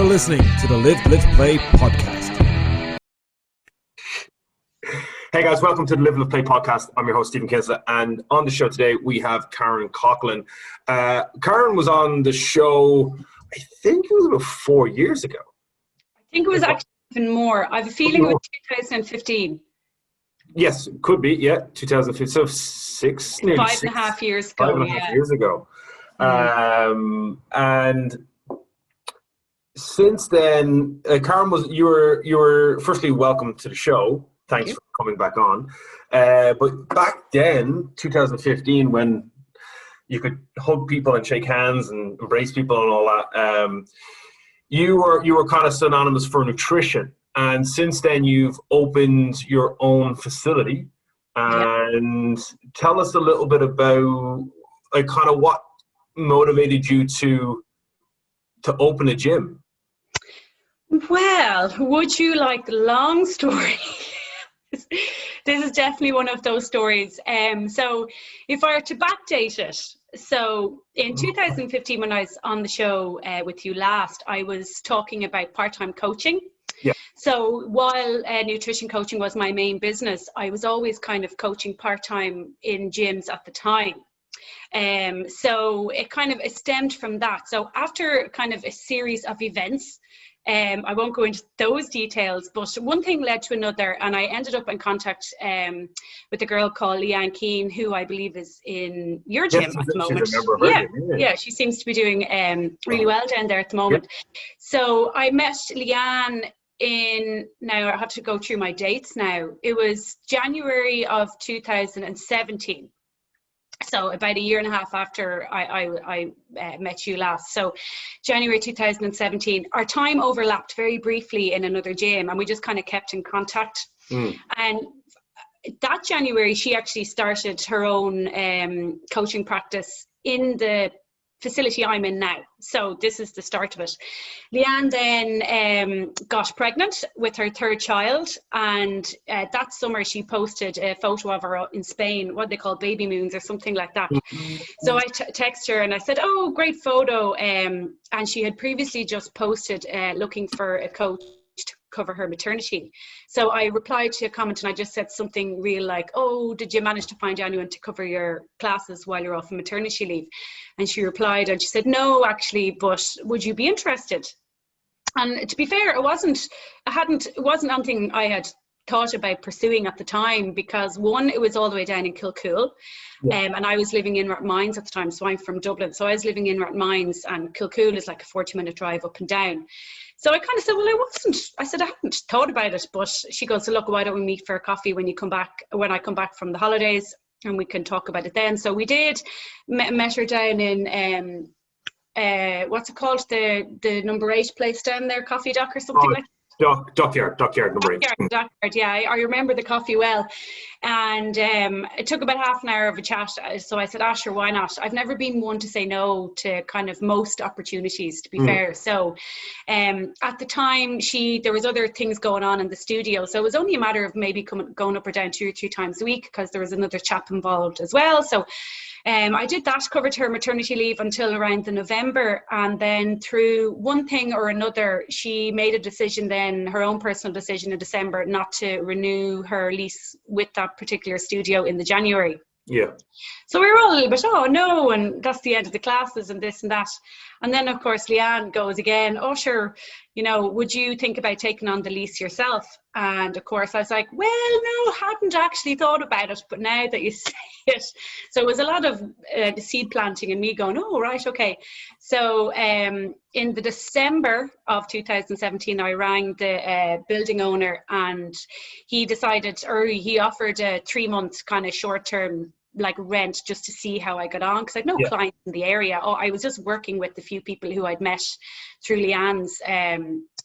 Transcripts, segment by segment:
listening to the Live, Live, Play podcast. Hey guys, welcome to the Live, Live, Play podcast. I'm your host, Stephen Kinsella, and on the show today we have Karen Coghlan. Karen was on the show, I think it was about 4 years ago. I think it was actually even more. I have a feeling it was 2015. Yes, could be, yeah, 2015. So Five and a half years ago. 5.5 years ago. And since then, Karen, you were firstly welcome to the show. Thanks for coming back on. But back then, 2015, when you could hug people and shake hands and embrace people and all that, you were kind of synonymous for nutrition. And since then, you've opened your own facility. And tell us a little bit about kind of what motivated you to open a gym. Well, would you like the long story? This is definitely one of those stories. So if I were to backdate it, so in 2015, when I was on the show with you last, I was talking about part-time coaching. Yeah. So while nutrition coaching was my main business, I was always kind of coaching part-time in gyms at the time. So it stemmed from that. So after kind of a series of events, I won't go into those details, but one thing led to another, and I ended up in contact with a girl called Leanne Keane, who I believe is in your gym at the moment. Yeah, she seems to be doing really well down there at the moment. So I met Leanne now I have to go through my dates now. It was January of 2017. So about a year and a half after I met you last. So January 2017, our time overlapped very briefly in another gym, and we just kind of kept in contact. And that January, she actually started her own coaching practice in the facility I'm in now. So this is the start of it. Leanne then got pregnant with her third child, and that summer she posted a photo of her in Spain, what they call baby moons or something like that. So I texted her and I said, oh, great photo. And she had previously just posted looking for a coach to cover her maternity. So I replied to a comment and I just said something real like, oh, did you manage to find anyone to cover your classes while you're off on maternity leave? And she replied and she said, no, actually, but would you be interested? And to be fair, it wasn't anything I had thought about pursuing at the time, because one, it was all the way down in Kilcool. And I was living in Rathmines at the time, so I'm from Dublin. So I was living in Rathmines, and Kilcool is like a 40-minute drive up and down. So I kind of said, well, I hadn't thought about it, but she goes, so look, why don't we meet for a coffee when I come back from the holidays, and we can talk about it then. So we did, met her down in, what's it called? The number 8 place down there, Coffee Dock or something like that. Dockyard number 8. Dockyard, yeah, I remember the coffee well. And it took about half an hour of a chat. So I said, sure, why not? I've never been one to say no to kind of most opportunities, to be fair. So at the time, there was other things going on in the studio. So it was only a matter of maybe going up or down 2 or 3 times a week, because there was another chap involved as well. So I did that, covered her maternity leave until around the November, and then through one thing or another, she made a decision then, her own personal decision in December, not to renew her lease with that particular studio in the January. Yeah. So we were all a little bit, oh no, and that's the end of the classes and this and that. And then of course Leanne goes again, oh sure, would you think about taking on the lease yourself? And of course I was like, well, no, hadn't actually thought about it, but now that you say it. So it was a lot of the seed planting and me going, oh, right, okay. So in the December of 2017, I rang the building owner, and he offered a 3-month kind of short-term like rent just to see how I got on, because I had no clients in the area. I was just working with the few people who I'd met through Leanne's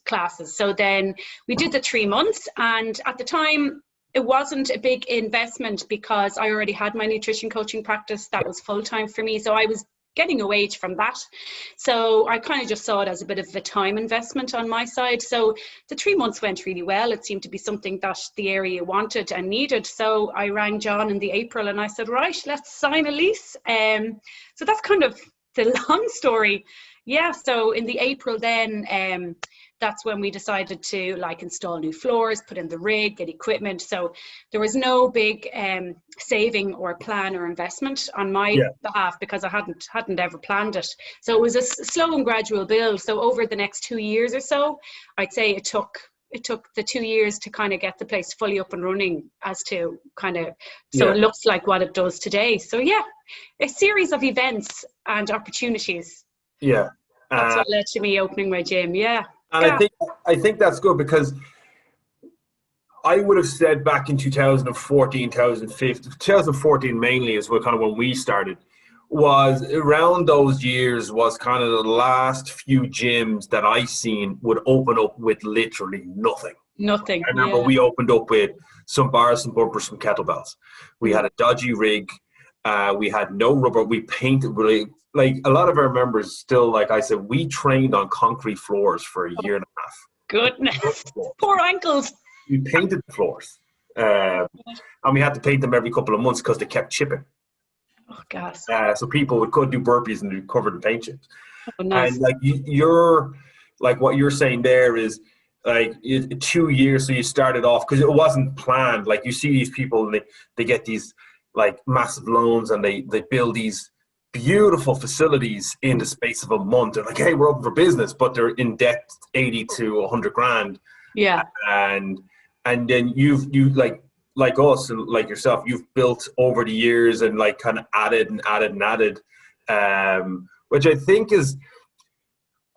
classes. So then we did the 3 months, and at the time it wasn't a big investment because I already had my nutrition coaching practice that was full-time for me, so I was getting a wage from that. So I kind of just saw it as a bit of a time investment on my side. So the 3 months went really well. It seemed to be something that the area wanted and needed. So I rang John in the April and I said, right, let's sign a lease. So that's kind of the long story. Yeah, so in the April then, that's when we decided to like install new floors, put in the rig, get equipment. So there was no big saving or plan or investment on my behalf, because I hadn't ever planned it. So it was a slow and gradual build. So over the next 2 years or so, I'd say it took the 2 years to kind of get the place fully up and running, as to kind of, so it looks like what it does today. So yeah, a series of events and opportunities. Yeah. That's what led to me opening my gym. Yeah. And I think that's good, because I would have said back in 2014, 2015, 2014 mainly is what kind of when we started, was around those years was kind of the last few gyms that I seen would open up with literally nothing. Nothing. I remember we opened up with some bars, some bumpers, some kettlebells. We had a dodgy rig. We had no rubber. We painted really, like a lot of our members still, like I said, we trained on concrete floors for a year and a half. Goodness. Poor ankles. We painted the floors. And we had to paint them every couple of months because they kept chipping. Oh, gas. So people could do burpees and do covered in paint chips. Oh, nice. And like you're, like what you're saying there is like 2 years. So you started off, because it wasn't planned. Like you see these people, and they get these like massive loans, and they build these beautiful facilities in the space of a month. They're like, hey, we're open for business, but they're in debt 80 to 100 grand. Yeah. And then you like us and like yourself, you've built over the years and like kind of added, which I think is,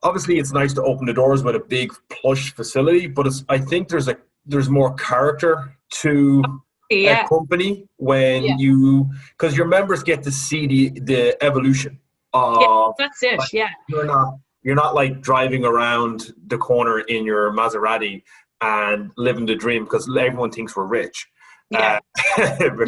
obviously it's nice to open the doors with a big plush facility, but I think there's more character to a company when you, because your members get to see the evolution of, that's it. Like, you're not like driving around the corner in your Maserati and living the dream because everyone thinks we're rich. And I've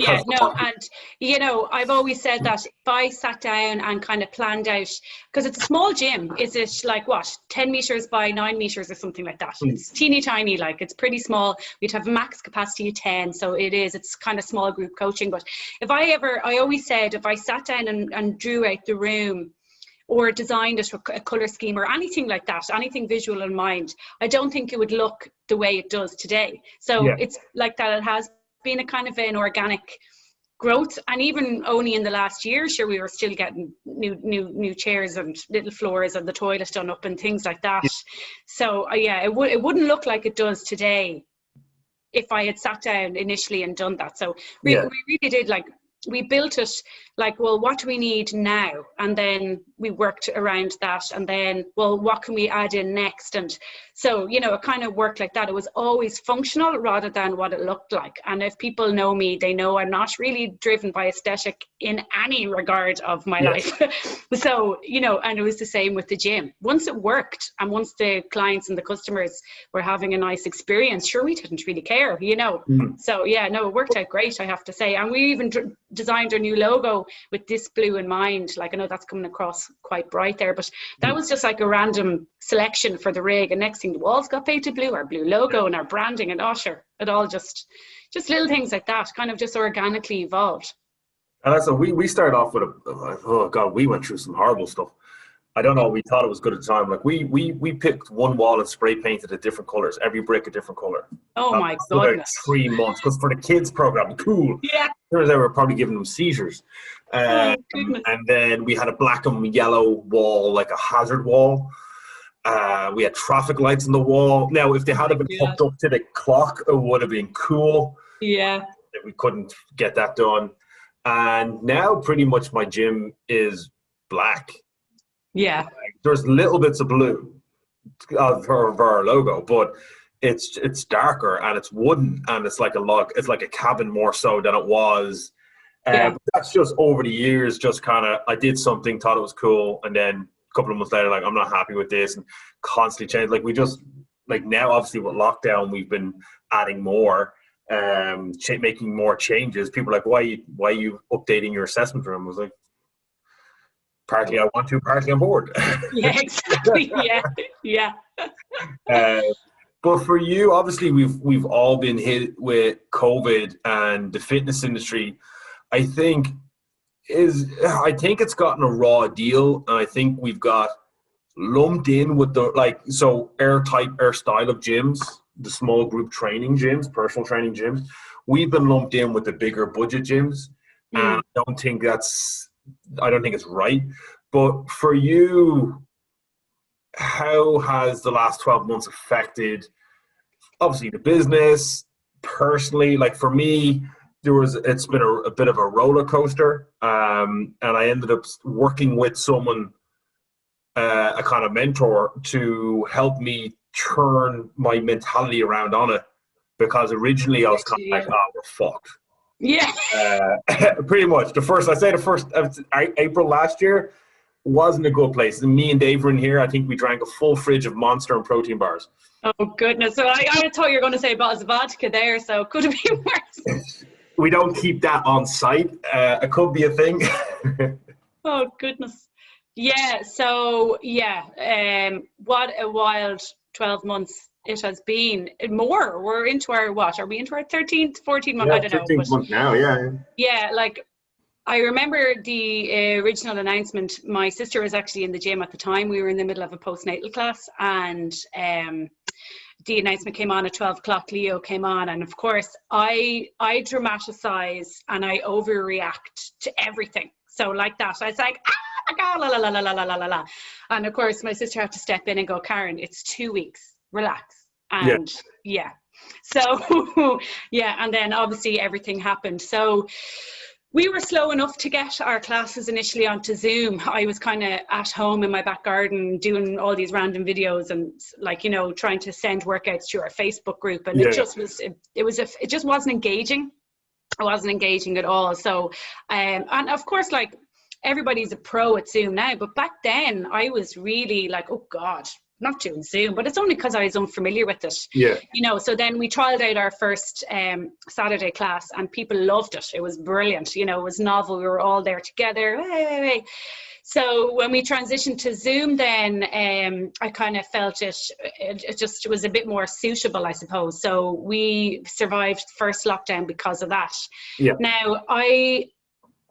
always said that if I sat down and kind of planned out, because it's a small gym, is it like what, 10 meters by 9 meters or something like that? It's teeny tiny, like it's pretty small. We'd have a max capacity of 10, so it's kind of small group coaching. But I always said, if I sat down and drew out the room or designed it, a color scheme or anything like that, anything visual in mind, I don't think it would look the way it does today. So it's like that. It has been a kind of an organic growth, and even only in the last year, sure, we were still getting new chairs and little floors and the toilet done up and things like that. So it wouldn't look like it does today if I had sat down initially and done that. So we really did, like, we built it like, well, what do we need now? And then we worked around that, and then, well, what can we add in next? And so, it kind of worked like that. It was always functional rather than what it looked like. And if people know me, they know I'm not really driven by aesthetic in any regard of my life. So, and it was the same with the gym. Once it worked, and once the clients and the customers were having a nice experience, sure, we didn't really care, So it worked out great, I have to say. And we even designed our new logo with this blue in mind. Like, I know that's coming across quite bright there, but that was just like a random selection for the rig, and next thing, the walls got painted blue, our blue logo and our branding, and it all just little things like that kind of just organically evolved. And that's we started off with we went through some horrible stuff. I don't know, we thought it was good at the time. Like we picked one wall and spray painted it different colors, every brick a different color. Oh my goodness. About 3 months, because for the kids program, cool. Yeah. Turns out we were probably giving them seizures. And then we had a black and yellow wall, like a hazard wall. We had traffic lights on the wall. Now, if they had been hooked up to the clock, it would have been cool. Yeah. We couldn't get that done. And now pretty much my gym is black. Yeah. Like, there's little bits of blue of our logo, but it's darker and it's wooden and it's like a log. It's like a cabin more so than it was. But that's just over the years, just kind of, I did something, thought it was cool, and then a couple of months later, like, I'm not happy with this, and constantly change. Like, we just, like, now obviously with lockdown, we've been adding more, making more changes. People are like, why are you updating your assessment room? I was like, partly I want to, partly I'm bored. Yeah, exactly. Yeah. But for you, obviously, we've all been hit with COVID, and the fitness industry, I think it's gotten a raw deal, and I think we've got lumped in with the our style of gyms, the small group training gyms, personal training gyms. We've been lumped in with the bigger budget gyms, and I don't think it's right. But for you, how has the last 12 months affected, obviously, the business, personally? Like for me, it's been a bit of a roller coaster, and I ended up working with someone, a kind of mentor, to help me turn my mentality around on it, because originally I was kind of like, oh, we're fucked. Yeah. Pretty much. The first April last year wasn't a good place. And me and Dave were in here. I think we drank a full fridge of Monster and protein bars. Oh, goodness. So I thought you were going to say bottles of vodka there, so could it be worse? We don't keep that on site. It could be a thing. Oh, goodness. Yeah, so, what a wild 12 months it has been. More. We're into our, are we into our 13th, 14th month? I don't know. 13th month now, yeah. Yeah, like, I remember the original announcement. My sister was actually in the gym at the time. We were in the middle of a postnatal class, and the announcement came on at 12 o'clock. Leo came on, and of course, I dramatisize and I overreact to everything. So like that, I was like, ah, la la la la la la la la, and of course, my sister had to step in and go, Karen, it's 2 weeks, relax, and so yeah, and then obviously everything happened. So we were slow enough to get our classes initially onto Zoom. I was kind of at home in my back garden doing all these random videos and, like, you know, trying to send workouts to our Facebook group, and it just wasn't engaging. It wasn't engaging at all. So, and of course, like, everybody's a pro at Zoom now, but back then I was really like, oh God, not doing Zoom, but it's only because I was unfamiliar with it. Yeah. You know, so then we trialed out our first Saturday class, and people loved it. It was brilliant. You know, it was novel. We were all there together. Hey. So when we transitioned to Zoom, then I kind of felt it just was a bit more suitable, I suppose. So we survived the first lockdown because of that. Yeah. Now,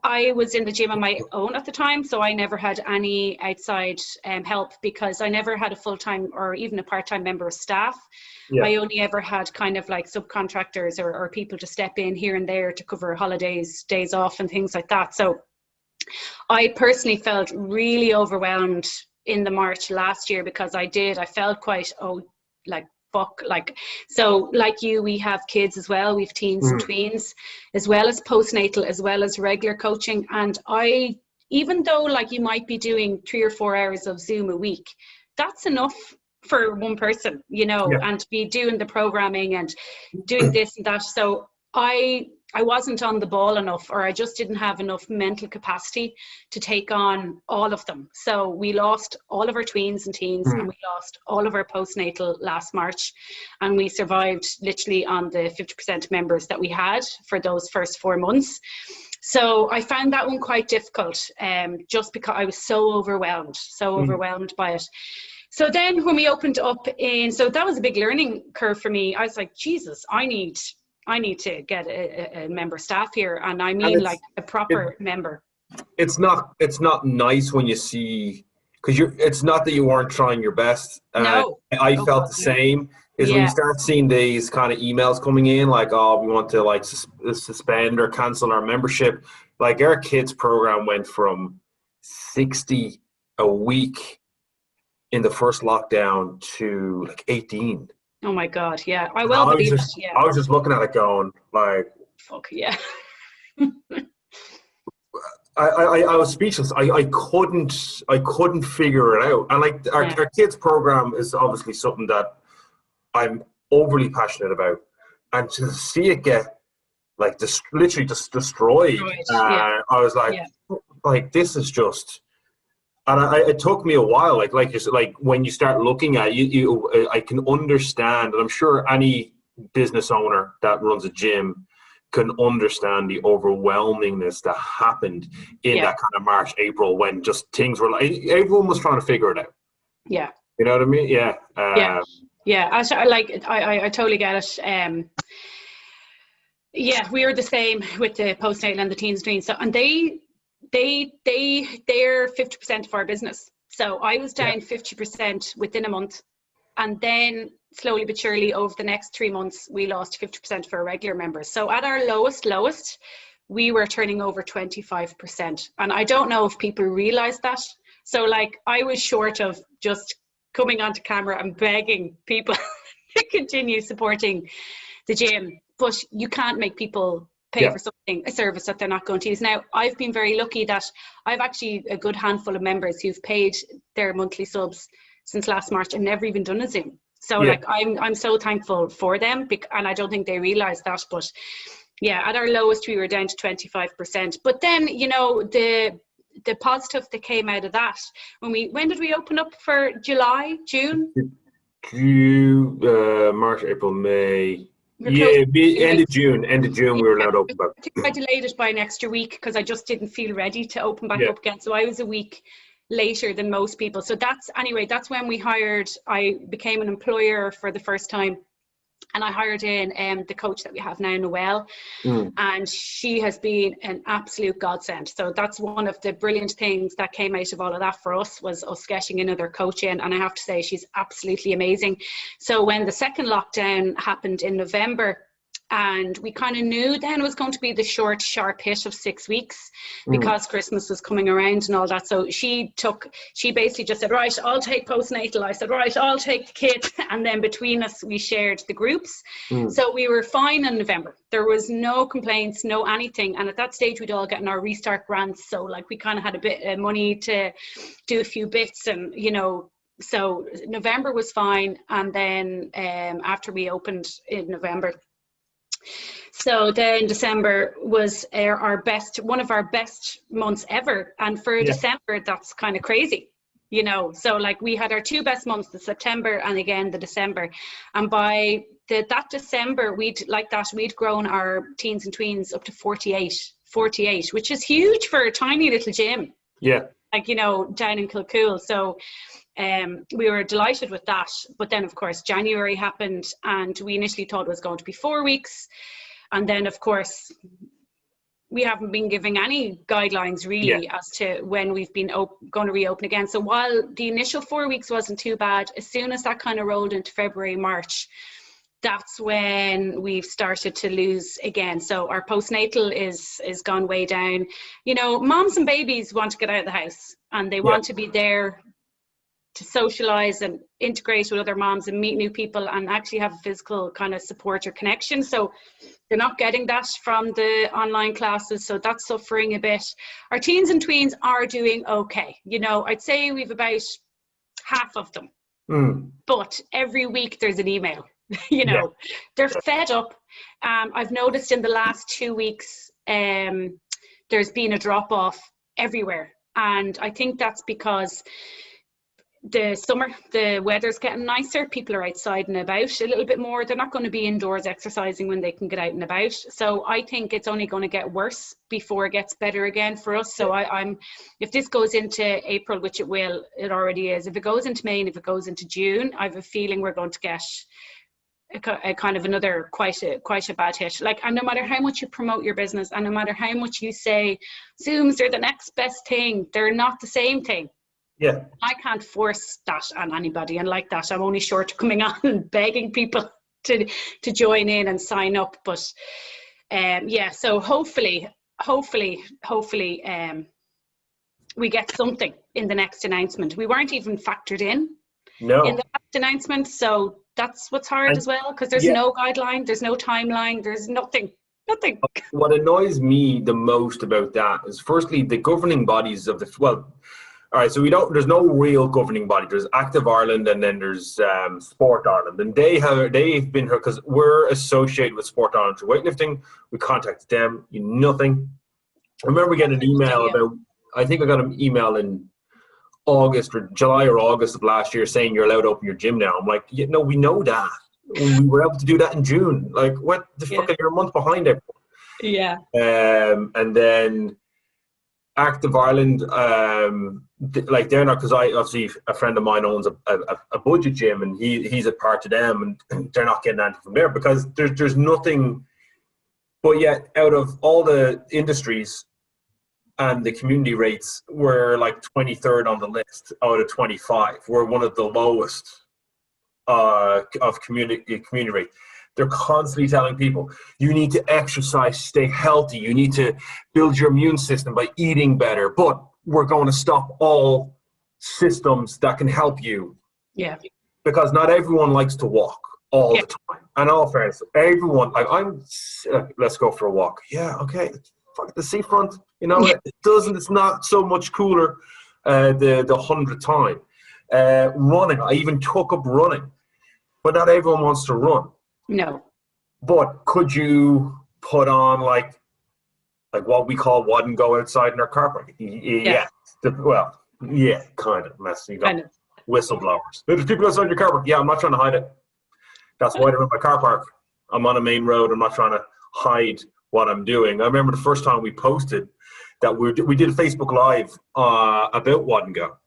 I was in the gym on my own at the time, so I never had any outside help, because I never had a full-time or even a part-time member of staff. Yeah. I only ever had kind of like subcontractors or people to step in here and there to cover holidays, days off and things like that. So I personally felt really overwhelmed in the March last year, because I felt quite, so like you, we have kids as well. We've teens and tweens, as well as postnatal, as well as regular coaching. And even though like you might be doing 3 or 4 hours of Zoom a week, that's enough for one person, you know, and to be doing the programming and doing this and that. So I wasn't on the ball enough, or I just didn't have enough mental capacity to take on all of them. So we lost all of our tweens and teens, and we lost all of our postnatal last March, and we survived literally on the 50% members that we had for those first 4 months. So I found that one quite difficult, just because I was so overwhelmed by it. So then when we opened up so that was a big learning curve for me. I was like, Jesus, I need to get a member staff here, and I mean like a proper member. It's not nice when you see, because it's not that you weren't trying your best. No, I felt the same. Is when you start seeing these kind of emails coming in, like, oh, we want to like suspend or cancel our membership. Like, our kids program went from 60 a week in the first lockdown to like 18. Oh my God, yeah. I was just looking at it going like, fuck yeah. I was speechless. I couldn't figure it out. And like our kids program is obviously something that I'm overly passionate about. And to see it get like literally just destroyed, I was like, this is just. And it took me a while, like when you start looking at it, I can understand, and I'm sure any business owner that runs a gym can understand the overwhelmingness that happened in that kind of March, April, when just things were like, everyone was trying to figure it out. Yeah. You know what I mean? Yeah. Yeah. I totally get it. We were the same with the postnatal and the teens and tweens. So, and they're 50% of our business. So I was down 50% within a month. And then slowly but surely over the next 3 months, we lost 50% of our regular members. So at our lowest, we were turning over 25%. And I don't know if people realize that. So like I was short of just coming onto camera and begging people to continue supporting the gym. But you can't make people pay for something, a service that they're not going to use. Now, I've been very lucky that I've actually a good handful of members who've paid their monthly subs since last March and never even done a Zoom. So like I'm so thankful for them, and I don't think they realize that. But yeah, at our lowest we were down to 25%. But then, you know, the positive that came out of that, when did we open up for July, June? March, April, May. End of June we were allowed to open back. I think I delayed it by an extra week because I just didn't feel ready to open back up again. So I was a week later than most people. So that's when I became an employer for the first time, and I hired in the coach that we have now, Noelle, and she has been an absolute godsend. So that's one of the brilliant things that came out of all of that for us, was us getting another coach in, and I have to say she's absolutely amazing. So when the second lockdown happened in November, and we kind of knew then it was going to be the short, sharp hit of 6 weeks because Christmas was coming around and all that. So she basically just said, right, I'll take postnatal. I said, right, I'll take the kids. And then between us, we shared the groups. So we were fine in November. There was no complaints, no anything. And at that stage, we'd all gotten our restart grants. So like we kind of had a bit of money to do a few bits, and, you know, so November was fine. And then after we opened in November, so then December was one of our best months ever. And for December, that's kind of crazy, you know. So like we had our 2 best months, the September and again the December. And by that December, we'd grown our teens and tweens up to 48, which is huge for a tiny little gym. Yeah. Like, you know, down in Kilcool. So we were delighted with that. But then, of course, January happened, and we initially thought it was going to be 4 weeks. And then, of course, we haven't been giving any guidelines really as to when we've been going to reopen again. So while the initial 4 weeks wasn't too bad, as soon as that kind of rolled into February, March, that's when we've started to lose again. So our postnatal is gone way down. You know, moms and babies want to get out of the house, and they want to be there to socialize and integrate with other moms and meet new people and actually have a physical kind of support or connection. So they're not getting that from the online classes. So that's suffering a bit. Our teens and tweens are doing okay. You know, I'd say we've about half of them. But every week there's an email. You know, they're fed up. I've noticed in the last 2 weeks, there's been a drop off everywhere. And I think that's because the summer, the weather's getting nicer. People are outside and about a little bit more. They're not going to be indoors exercising when they can get out and about. So I think it's only going to get worse before it gets better again for us. So if this goes into April, which it will, it already is. If it goes into May and if it goes into June, I have a feeling we're going to get a kind of another quite a bad hit. Like, and no matter how much you promote your business, and no matter how much you say Zooms are the next best thing, they're not the same thing. Yeah, I can't force that on anybody, and like that, I'm only short of coming on and begging people to join in and sign up. But so hopefully we get something in the next announcement. We weren't even factored in the last announcement, so that's what's hard as well, because there's no guideline, there's no timeline, there's nothing. What annoys me the most about that is, firstly, the governing bodies of all right, so there's no real governing body. There's Active Ireland, and then there's Sport Ireland, and they've been here because we're associated with Sport Ireland through weightlifting. We contacted them, nothing. I remember getting an email I think I got an email in August or July or August of last year saying you're allowed to open your gym now. I'm like, no, we know that. We were able to do that in June. Like, what the fuck? You're a month behind everyone. Yeah. And then Active Ireland, they're not, because obviously a friend of mine owns a budget gym, and he's a part of them, and they're not getting anything from there because there's nothing. But yet, out of all the industries, and the community rates were like 23rd on the list out of 25. We're one of the lowest of community rate. They're constantly telling people, you need to exercise, stay healthy, you need to build your immune system by eating better, but we're going to stop all systems that can help you. Yeah. Because not everyone likes to walk all the time. And all fairness, everyone, like, let's go for a walk. Yeah, okay. Fuck the seafront, it's not so much cooler the 100th time. Running, I even took up running, but not everyone wants to run. No. But could you put on like what we call WOD and go outside in our car park? Yeah. Kind of. Unless you got whistleblowers. There's people outside your car park. Yeah, I'm not trying to hide it. That's why they're in my car park. I'm on a main road. I'm not trying to hide what I'm doing. I remember the first time we posted that we did a Facebook Live about WOD and go.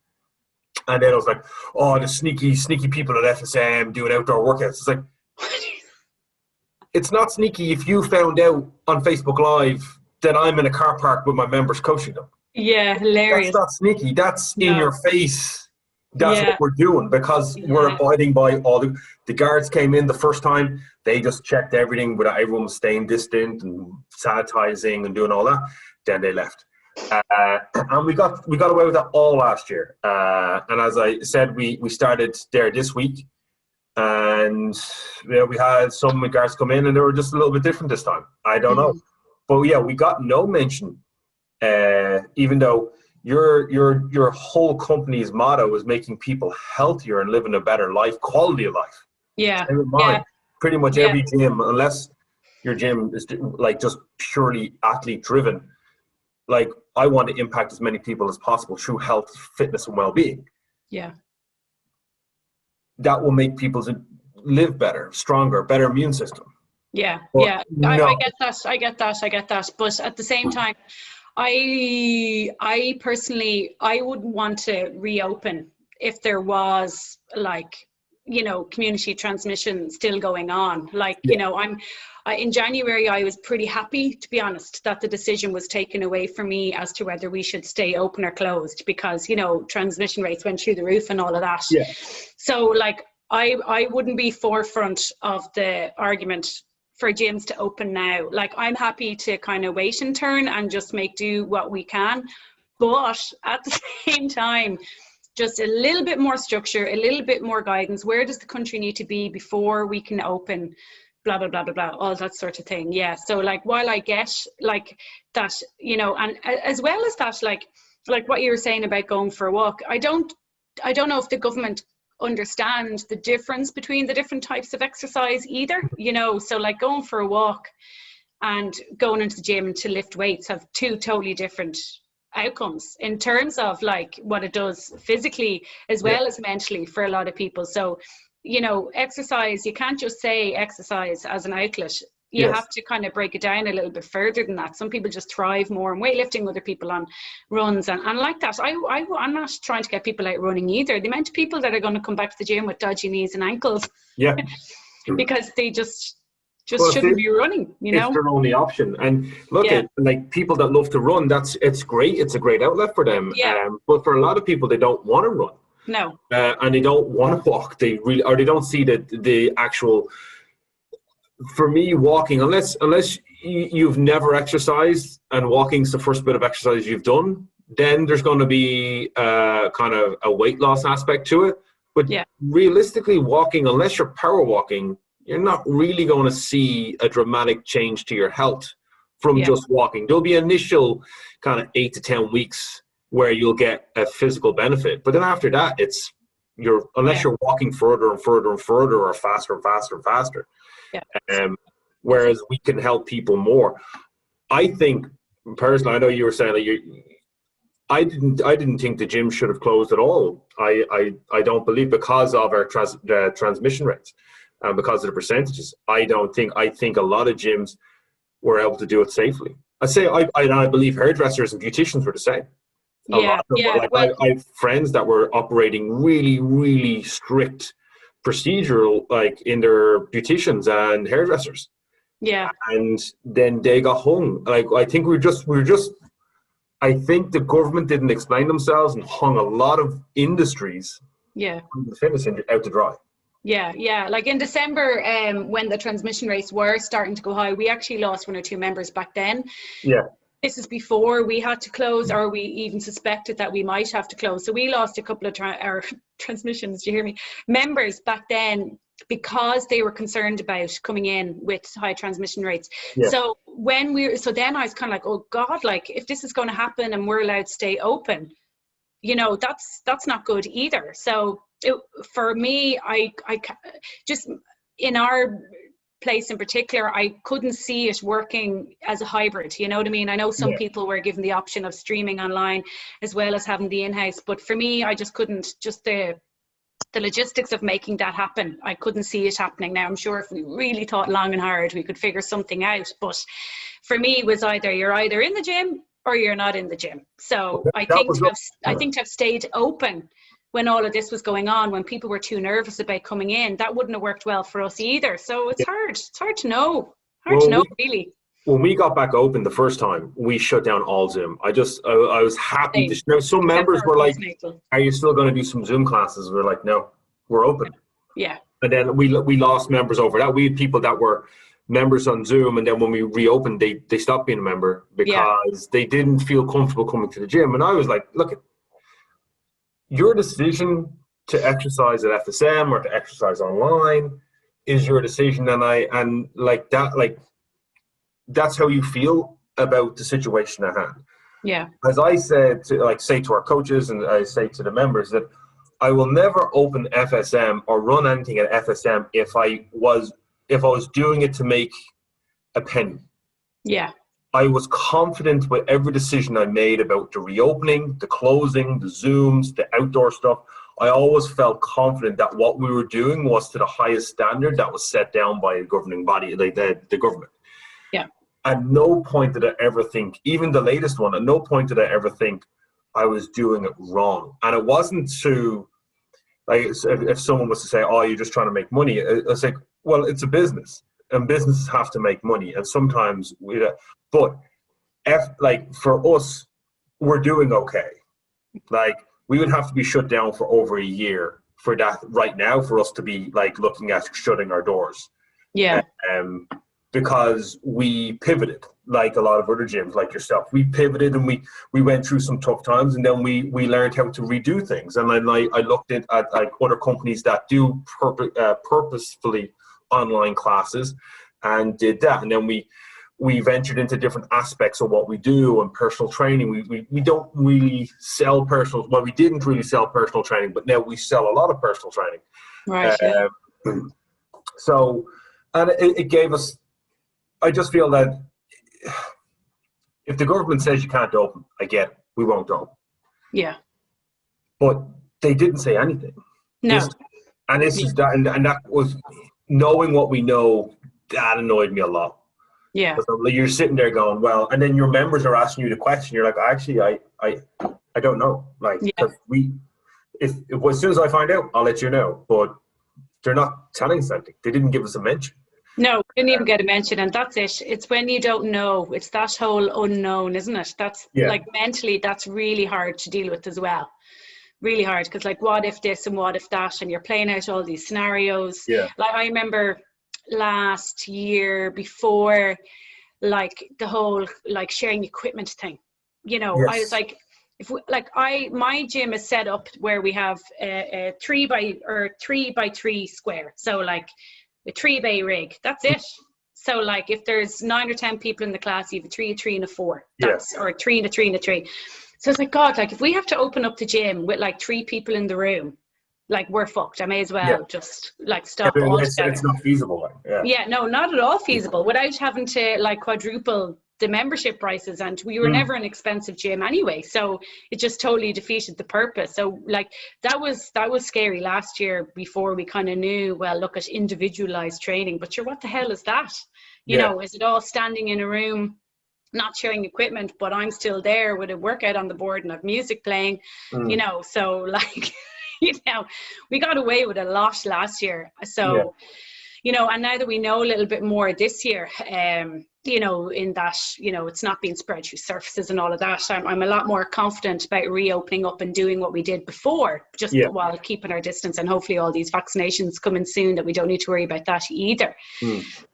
And then I was like, oh, the sneaky people at FSM doing outdoor workouts. It's like, it's not sneaky if you found out on Facebook Live that I'm in a car park with my members coaching them. Yeah, hilarious. That's not sneaky. That's in your face. That's what we're doing, because we're abiding by all the guards came in the first time. They just checked everything without everyone staying distant and sanitizing and doing all that. Then they left. And we got away with that all last year. And as I said, we started there this week. And we had some guards come in and they were just a little bit different this time. I don't know. But yeah, we got no mention, even though your whole company's motto is making people healthier and living a better life, quality of life. Yeah. Pretty much every gym, unless your gym is like just purely athlete driven, like I want to impact as many people as possible through health, fitness, and well-being. Yeah. That will make people live better, stronger, better immune system. Yeah, I get that. But at the same time, I personally, I wouldn't want to reopen if there was community transmission still going on. In January, I was pretty happy, to be honest, that the decision was taken away from me as to whether we should stay open or closed, because, transmission rates went through the roof and all of that. Yeah. So I wouldn't be forefront of the argument for gyms to open now. I'm happy to kind of wait in turn and just make do what we can. But at the same time, just a little bit more structure, a little bit more guidance. Where does the country need to be before we can open? Blah, blah, blah, blah, blah, all that sort of thing. Yeah. So while I get that, and as well as that, like what you were saying about going for a walk, I don't know if the government understand the difference between the different types of exercise either, so going for a walk and going into the gym to lift weights have two totally different outcomes in terms of what it does physically as well as mentally for a lot of people. So exercise, you can't just say exercise as an outlet. You have to kind of break it down a little bit further than that. Some people just thrive more in weightlifting, other people on runs and like that. I'm not trying to get people out running either. The amount of people that are going to come back to the gym with dodgy knees and ankles because they just shouldn't be running, It's their only option. And look at people that love to run, it's great. It's a great outlet for them. But for a lot of people, they don't want to run. No. And they don't want to walk. They don't see the actual. For me, walking, unless you've never exercised and walking's the first bit of exercise you've done, then there's going to be kind of a weight loss aspect to it. But realistically, walking, unless you're power walking, you're not really going to see a dramatic change to your health from just walking. There'll be initial kind of 8 to 10 weeks where you'll get a physical benefit. But then after that, unless you're walking further and further and further or faster and faster and faster. Yeah. Whereas we can help people more. I think personally, I know you were saying I didn't think the gym should have closed at all. I don't believe, because of our transmission rates and because of the percentages. I think a lot of gyms were able to do it safely. I believe hairdressers and beauticians were the same. I have friends that were operating really, really strict procedural, in their beauticians and hairdressers. Yeah. And then they got hung. I think we were just I think the government didn't explain themselves and hung a lot of industries, Yeah. the fitness industry, out to dry. Yeah. Like in December, when the transmission rates were starting to go high, we actually lost 1 or 2 members back then. Yeah. This is before we had to close, or we even suspected that we might have to close. So we lost a couple of our transmissions, do you hear me? Members back then, because they were concerned about coming in with high transmission rates. Yeah. So then I was kind of like, oh God, like if this is going to happen and we're allowed to stay open, that's not good either. So for me, I just in our place in particular, I couldn't see it working as a hybrid, you know what I mean? I know some people were given the option of streaming online as well as having the in-house, but for me, I just couldn't, just the logistics of making that happen, I couldn't see it happening. Now, I'm sure if we really thought long and hard, we could figure something out, but for me, it was you're either in the gym or you're not in the gym. So I think to have stayed open when all of this was going on, when people were too nervous about coming in, that wouldn't have worked well for us either. So it's hard. It's hard to know. Really. When we got back open the first time, we shut down all Zoom. I was happy to know. Some members were like, "Are you still going to do some Zoom classes?" We're like, "No, we're open." Yeah. And then we lost members over that. We had people that were members on Zoom, and then when we reopened, they stopped being a member because they didn't feel comfortable coming to the gym. And I was like, "Look, your decision to exercise at FSM or to exercise online is your decision, and that's how you feel about the situation at hand." Yeah. As I said, say to our coaches, and I say to the members, that I will never open FSM or run anything at FSM if I was doing it to make a penny. Yeah. I was confident with every decision I made about the reopening, the closing, the Zooms, the outdoor stuff. I always felt confident that what we were doing was to the highest standard that was set down by a governing body, like the government. Yeah. At no point did I ever think, even the latest one, at no point did I ever think I was doing it wrong. And it wasn't to, like, if someone was to say, "Oh, you're just trying to make money," it's like, well, it's a business, and businesses have to make money. And sometimes but for us, we're doing okay. Like, we would have to be shut down for over a year for that right now for us to be like looking at shutting our doors. Yeah. Because we pivoted, like a lot of other gyms, like yourself. We pivoted and we went through some tough times, and then we learned how to redo things. And then I looked at like other companies that do purposefully online classes and did that. And then we ventured into different aspects of what we do and personal training. We don't really sell we didn't really sell personal training, but now we sell a lot of personal training. Right. So, and it gave us, I just feel that if the government says you can't open, I get it, we won't open. Yeah. But they didn't say anything. No. And that was, knowing what we know, that annoyed me a lot. Yeah. So you're sitting there going, well, and then your members are asking you the question. You're like, actually, I don't know. Like, because if as soon as I find out, I'll let you know. But they're not telling us anything. They didn't give us a mention. No, didn't even get a mention, and that's it. It's when you don't know. It's that whole unknown, isn't it? That's like mentally, that's really hard to deal with as well. Really hard, because like, what if this and what if that, and you're playing out all these scenarios. Yeah. Like, I remember last year, before like the whole like sharing equipment thing, I was like, my gym is set up where we have a 3 by 3 square, so like a 3-bay rig, that's it. So like, if there's 9 or 10 people in the class, you have a 3, a 3 and a 4, or a 3 and a 3 and a 3. So it's like, God, like, if we have to open up the gym with like 3 people in the room, like, we're fucked. I may as well just like stop altogether. It's not feasible. No, not at all feasible, without having to like quadruple the membership prices, and we were never an expensive gym anyway, so it just totally defeated the purpose. So like, that was scary last year, before we kind of knew, well, look at individualized training, but sure, what the hell is that? You know, is it all standing in a room, not sharing equipment, but I'm still there with a workout on the board and have music playing, so like, we got away with a lot last year. So you know, and now that we know a little bit more this year, you know, in that, you know, it's not being spread through surfaces and all of that, I'm a lot more confident about reopening up and doing what we did before, just while keeping our distance, and hopefully all these vaccinations coming soon that we don't need to worry about that either.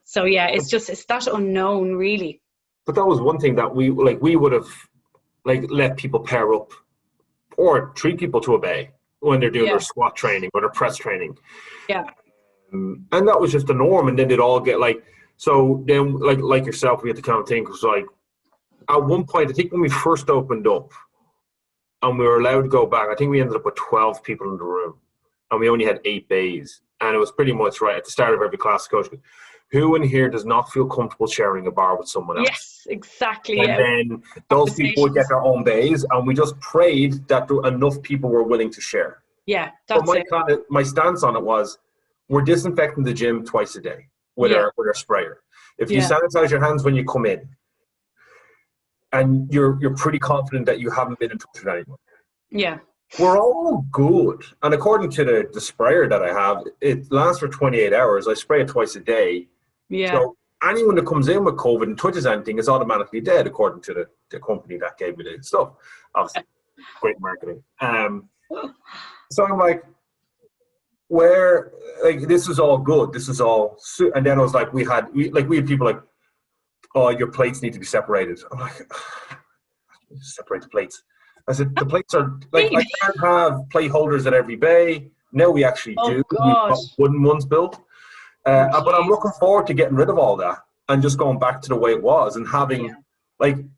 So yeah, it's that unknown really. But that was one thing that we would have let people pair up or treat people to a bay when they're doing their squat training or their press training. Yeah. And that was just the norm. And then they'd all get so then like yourself, we had to kind of think, it was like, at one point, I think when we first opened up and we were allowed to go back, I think we ended up with 12 people in the room and we only had 8 bays. And it was pretty much right at the start of every class coach, who in here does not feel comfortable sharing a bar with someone else? Yes, exactly. And then those people would get their own bays, and we just prayed that enough people were willing to share. Yeah, that's it. My stance on it was, we're disinfecting the gym twice a day with our sprayer. If you sanitize your hands when you come in, and you're pretty confident that you haven't been in touch with anyone. Yeah. We're all good. And according to the sprayer that I have, it lasts for 28 hours. I spray it twice a day. Yeah. So anyone that comes in with COVID and touches anything is automatically dead, according to the company that gave me the stuff. Obviously, great marketing. So I'm like, this is all good. This is all, and then I was like, we had people like, oh, your plates need to be separated. I'm like, separate the plates. I said, the plates are, I can't have plate holders at every bay. Now we actually do. We've got wooden ones built. But I'm looking forward to getting rid of all that and just going back to the way it was and having,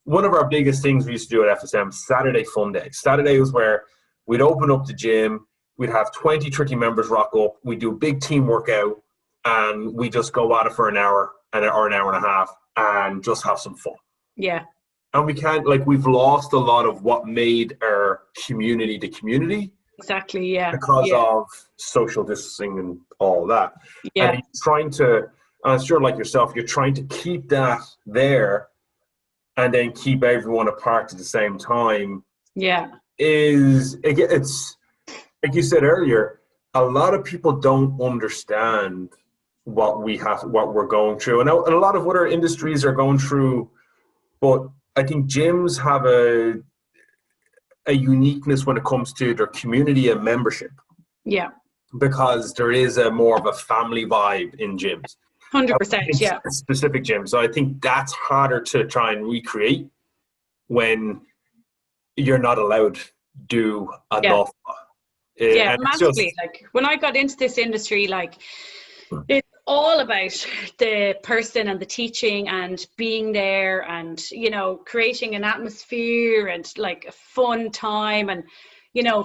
one of our biggest things we used to do at FSM, Saturday Fun Day. Saturday was where we'd open up the gym, we'd have 20, 30 members rock up, we'd do a big team workout, and we just go at it for an hour or an hour and a half and just have some fun. Yeah. And we can't, we've lost a lot of what made our community the community. Exactly, yeah. Because of social distancing and all that. Yeah. And you're trying to, I'm sure like yourself, you're trying to keep that there and then keep everyone apart at the same time. Yeah. It's, like you said earlier, a lot of people don't understand what we're going through. And a lot of other industries are going through, but I think gyms have a uniqueness when it comes to their community and membership. Yeah. Because there is more of a family vibe in gyms. 100%, yeah. Specific gyms. So I think that's harder to try and recreate when you're not allowed to do enough. Yeah, massively. When I got into this industry, it's all about the person and the teaching and being there and, creating an atmosphere and a fun time and,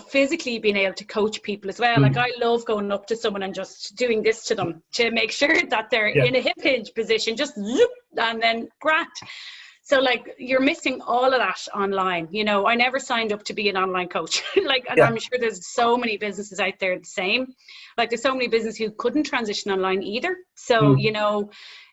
physically being able to coach people as well. I love going up to someone and just doing this to them to make sure that they're in a hip hinge position, just zoop, and then grat. So you're missing all of that online. I never signed up to be an online coach. And I'm sure there's so many businesses out there the same. There's so many businesses who couldn't transition online either. So,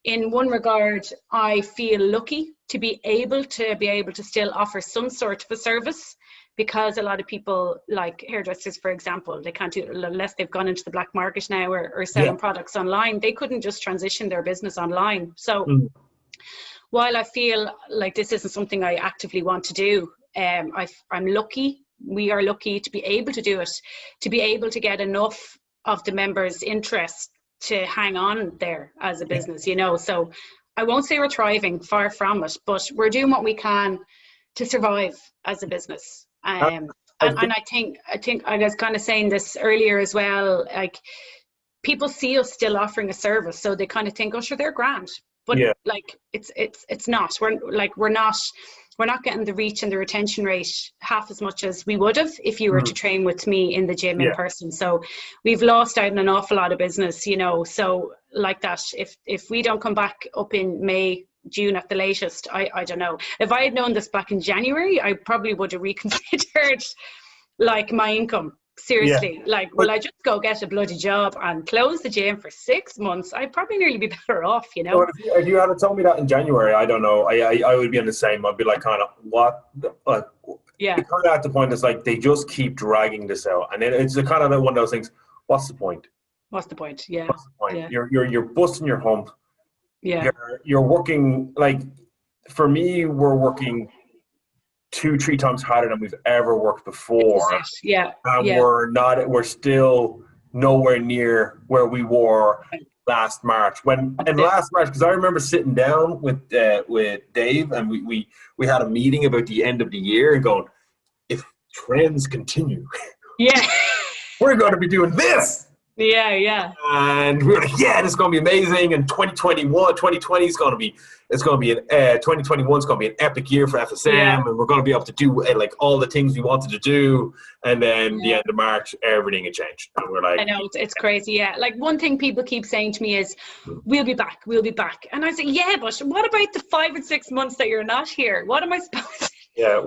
in one regard, I feel lucky to be able to still offer some sort of a service, because a lot of people, like hairdressers, for example, they can't do it unless they've gone into the black market now or selling products online. They couldn't just transition their business online. So while I feel like this isn't something I actively want to do, I'm lucky. We are lucky to be able to do it, to be able to get enough of the members' interest to hang on there as a business, So I won't say we're thriving, far from it, but we're doing what we can to survive as a business. And I think I was kind of saying this earlier as well, people see us still offering a service, so they kind of think, oh, sure, they're grand. But it's not. We're not getting the reach and the retention rate half as much as we would have if you were to train with me in the gym in person. So we've lost out on an awful lot of business, So that, if we don't come back up in May, June at the latest, I don't know. If I had known this back in January, I probably would have reconsidered my income. Seriously, will I just go get a bloody job and close the gym for 6 months? I'd probably nearly be better off, So if you had told me that in January, I don't know. I would be in the same. I'd be what? Yeah. It kind of at the point is they just keep dragging this out, and it's kind of one of those things. What's the point? What's the point? Yeah. What's the point? Yeah. You're busting your hump. Yeah. You're working, like, for me, we're working 2-3 times harder than we've ever worked before. Yeah. And Yeah. we're still nowhere near where we were last March. Last March, because I remember sitting down with Dave, and we had a meeting about the end of the year and going, if trends continue, Yeah. we're going to be doing this. Yeah. And we were like, yeah, this is going to be amazing. And 2020 is going to be, 2021 is going to be an epic year for FSM, and we're going to be able to do like all the things we wanted to do. And then the end of March, everything had changed. And we're like, I know, it's crazy. Yeah. Like, one thing people keep saying to me is, we'll be back. And I say, yeah, but what about the 5 and 6 months that you're not here? What am I supposed to do? Yeah,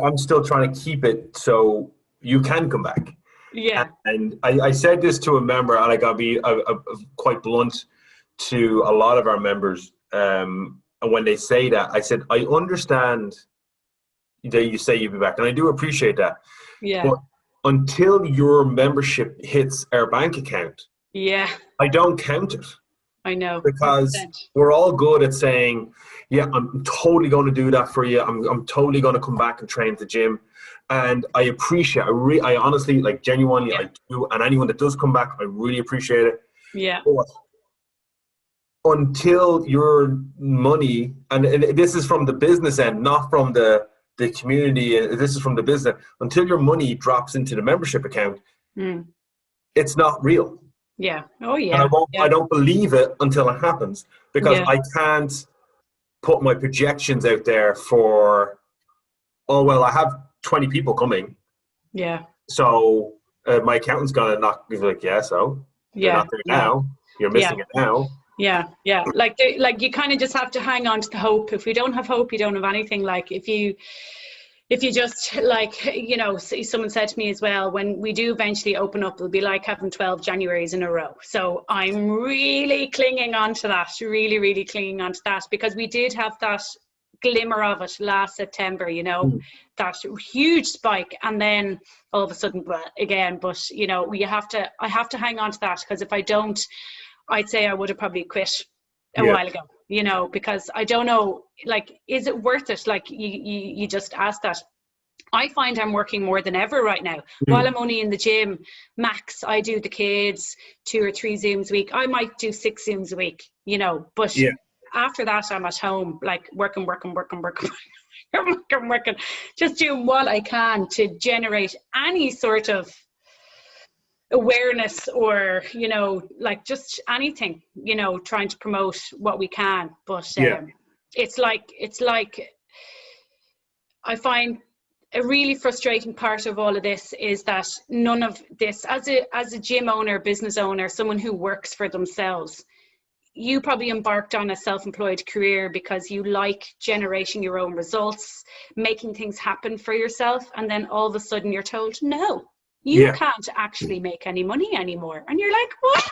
I'm still trying to keep it so you can come back. Yeah. And I said this to a member, and I got to be quite blunt to a lot of our members. And when they say that, I said, I understand that you say you'll be back, and I do appreciate that. Yeah. But until your membership hits our bank account, I don't count it. I know. Because 100%. we're all good at saying, yeah, I'm totally going to do that for you. I'm totally going to come back and train at the gym. And I appreciate, I honestly, like, genuinely, I do. And anyone that does come back, I really appreciate it. Yeah. But until your money, and this is from the business end, not from the community, this is from the business, until your money drops into the membership account, it's not real. Yeah. Oh, yeah. And I don't believe it until it happens, because I can't put my projections out there for, oh, well, I have 20 people coming. Yeah. So my accountant's going to be like, yeah, so you're not there now. You're missing it now. Yeah. Like you kind of just have to hang on to the hope. If we don't have hope, you don't have anything. Like, if you just, like, you know, someone said to me as well, when we do eventually open up, it'll be like having 12 Januaries in a row. So I'm really clinging on to that, really clinging on to that, because we did have that glimmer of it last September, you know, that huge spike, and then all of a sudden again. But, you know, I have to hang on to that, because if I don't, I'd say I would have probably quit a while ago, you know, because I don't know, like, is it worth it? Like, you just asked that. I find I'm working more than ever right now. While I'm only in the gym, max, I do the kids 2 or 3 Zooms a week. I might do 6 Zooms a week, you know, but after that, I'm at home, like, working, just doing what I can to generate any sort of awareness, or, you know, like, just anything, you know, trying to promote what we can. But it's like I find a really frustrating part of all of this is that none of this, as a gym owner, business owner, someone who works for themselves, you probably embarked on a self-employed career because you like generating your own results, making things happen for yourself, and then all of a sudden you're told, no, you can't actually make any money anymore. And you're like, what?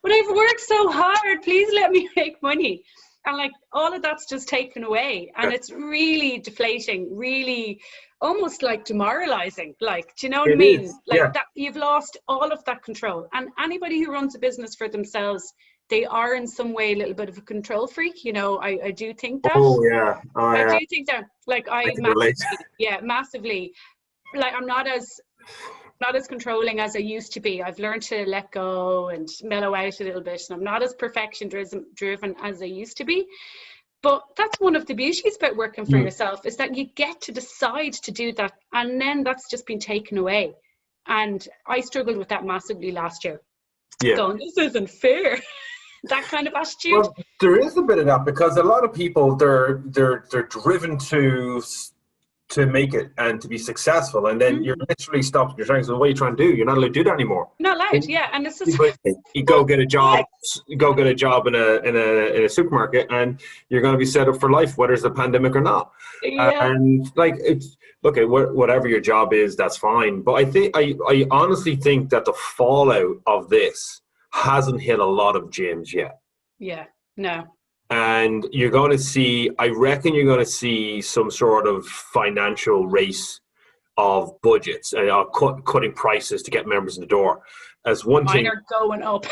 But I've worked so hard, please let me make money. And, like, all of that's just taken away, and it's really deflating, really almost like demoralizing. Like, do you know what I mean? Like, that you've lost all of that control. And anybody who runs a business for themselves, they are in some way a little bit of a control freak, you know. I do think that. I do think that. Like, I massively, like, I'm not as controlling as I used to be. I've learned to let go and mellow out a little bit, and I'm not as perfection driven as I used to be. But that's one of the beauties about working for yourself, is that you get to decide to do that, and then that's just been taken away. And I struggled with that massively last year. Going, this isn't fair. That kind of attitude. Well, there is a bit of that, because a lot of people, they're driven to make it and to be successful, and then you're literally stopped. You're trying. So what are you trying to do? You're not allowed to do that anymore. Not allowed, and this is. You go get a job. You go get a job in a supermarket, and you're going to be set up for life, whether it's a pandemic or not. And, like, it's okay. Whatever your job is, that's fine. But I honestly think that the fallout of this hasn't hit a lot of gyms yet. Yeah. No. And you're going to see, I reckon you're going to see some sort of financial race of budgets and cutting prices to get members in the door. As one Mine thing, are going up.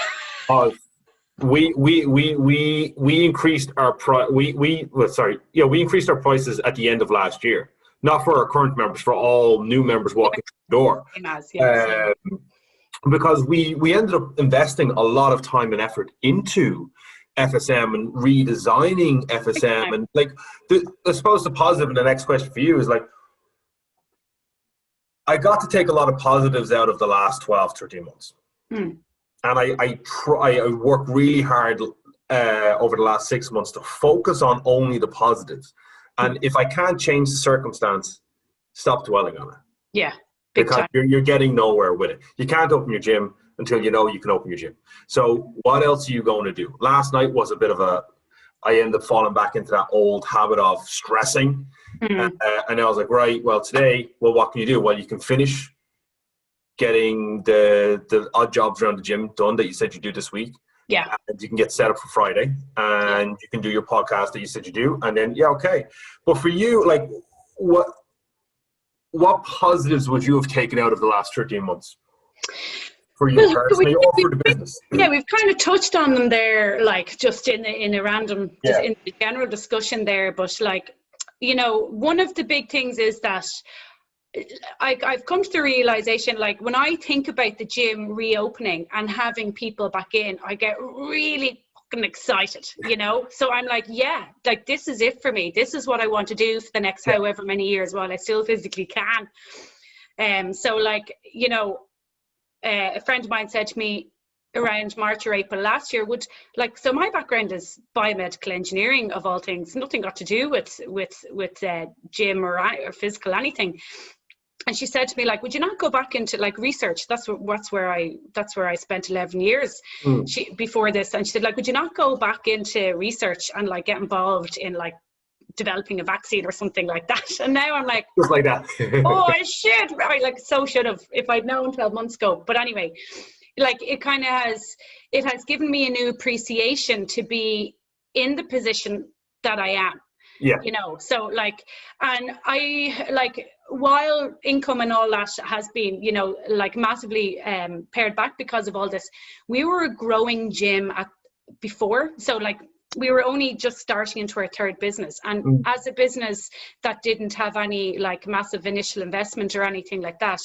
we increased our we increased our prices at the end of last year. Not for our current members, for all new members walking through the door. Because we ended up investing a lot of time and effort into FSM and redesigning FSM. And like, I suppose the positive, and the next question for you is like, I got to take a lot of positives out of the last 12, 13 months. And I worked really hard over the last 6 months to focus on only the positives. And if I can't change the circumstance, stop dwelling on it. Yeah. Because you're getting nowhere with it. You can't open your gym until you know you can open your gym. So what else are you going to do? Last night was a bit of I ended up falling back into that old habit of stressing. And I was like, right, well, today, what can you do? Well, you can finish getting the odd jobs around the gym done that you said you do this week. Yeah. And you can get set up for Friday, and you can do your podcast that you said you do. And then, okay. But for you, like, what positives would you have taken out of the last 13 months for you personally or for the business? Yeah, we've kind of touched on them there, like just in a random, just in the general discussion there. But like, you know, one of the big things is that I've come to the realization, like when I think about the gym reopening and having people back in, I get really fucking excited, you know? So I'm like, yeah, like this is it for me. This is what I want to do for the next however many years while I still physically can. So like, you know, a friend of mine said to me around March or April last year, so my background is biomedical engineering of all things, nothing got to do with gym or physical anything. And she said to me, like, would you not go back into like research? That's where I spent 11 years before this. And she said, like, would you not go back into research and like get involved in like developing a vaccine or something like that? And now I'm like, just like that. oh, I should. I like so should have if I'd known 12 months ago. But anyway, like it kind of has given me a new appreciation to be in the position that I am. Yeah. You know, so like, and I like, while income and all that has been, you know, like massively pared back because of all this, we were a growing gym before. So like we were only just starting into our third business. And as a business that didn't have any like massive initial investment or anything like that,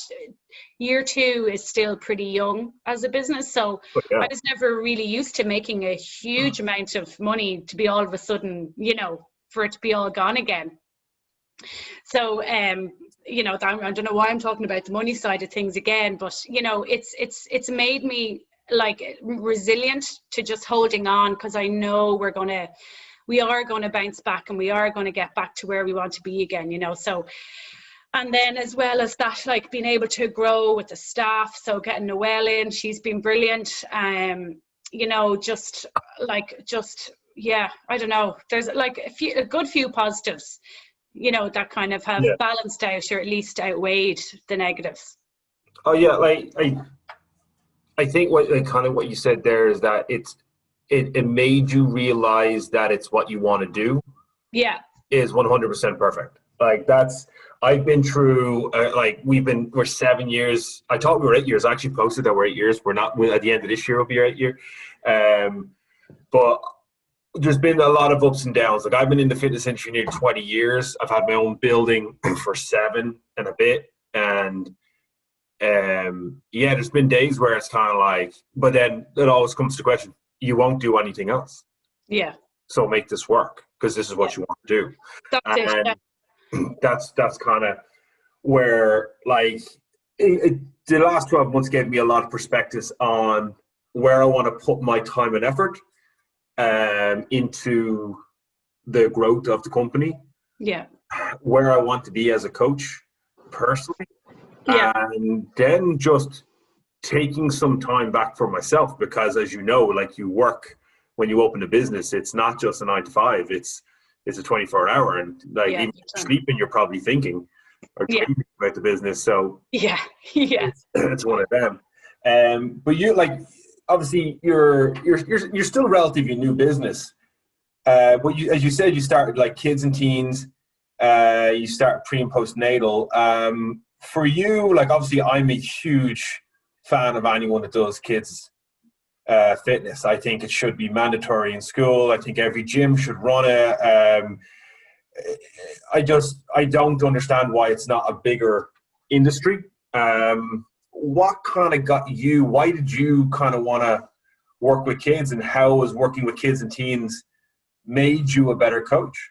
year 2 is still pretty young as a business. So I was never really used to making a huge amount of money to be all of a sudden, you know, for it to be all gone again. So, you know, I don't know why I'm talking about the money side of things again, but you know, it's made me like resilient to just holding on, because I know we are going to bounce back and we are going to get back to where we want to be again, you know. So, and then as well as that, like being able to grow with the staff, so getting Noelle in, she's been brilliant. You know, yeah, I don't know. There's like a good few positives, you know, that kind of have balanced out or at least outweighed the negatives. Oh yeah, like I think what you said there is that it made you realize that it's what you want to do. Yeah, is 100% perfect. Like I've been through we're 7 years. I thought we were 8 years. I actually posted that we're 8 years. We're not. At the end of this year, will be our 8 year. But there's been a lot of ups and downs. Like I've been in the fitness industry nearly 20 years. I've had my own building for 7 and a bit. And there's been days where it's kind of like, but then it always comes to the question, you won't do anything else. Yeah. So make this work because this is what you want to do. That's kind of where like the last 12 months gave me a lot of perspectives on where I want to put my time and effort into the growth of the company. Yeah. Where I want to be as a coach personally. Yeah. And then just taking some time back for myself, because as you know, like you work when you open a business, it's not just a 9 to 5, it's a 24-hour, and like even sleeping, you're probably thinking or dreaming about the business. So it's one of them. But you like, obviously you're still a relatively new business, but you, as you said, you started like kids and teens, you start pre and postnatal. for you, like obviously I'm a huge fan of anyone that does kids fitness. I think it should be mandatory in school. I think every gym should run it. I don't understand why it's not a bigger industry. What kind of got you? Why did you kind of want to work with kids, and how was working with kids and teens made you a better coach?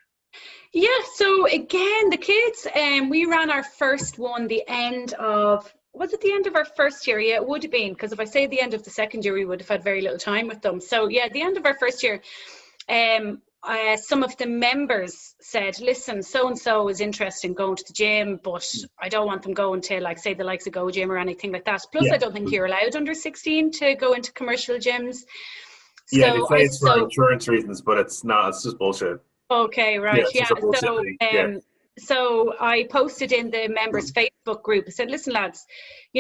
Yeah, so again, the kids, we ran our first one was it the end of our first year? Yeah, it would have been, because if I say the end of the second year, we would have had very little time with them. So yeah, the end of our first year, some of the members said, listen, so-and-so is interested in going to the gym, but I don't want them going to, like, say, the likes of Go Gym or anything like that. Plus, I don't think you're allowed under 16 to go into commercial gyms. Yeah, they say it's for insurance reasons, but it's not. It's just bullshit. Okay, right. So I posted in the members' Facebook group. I said, listen, lads,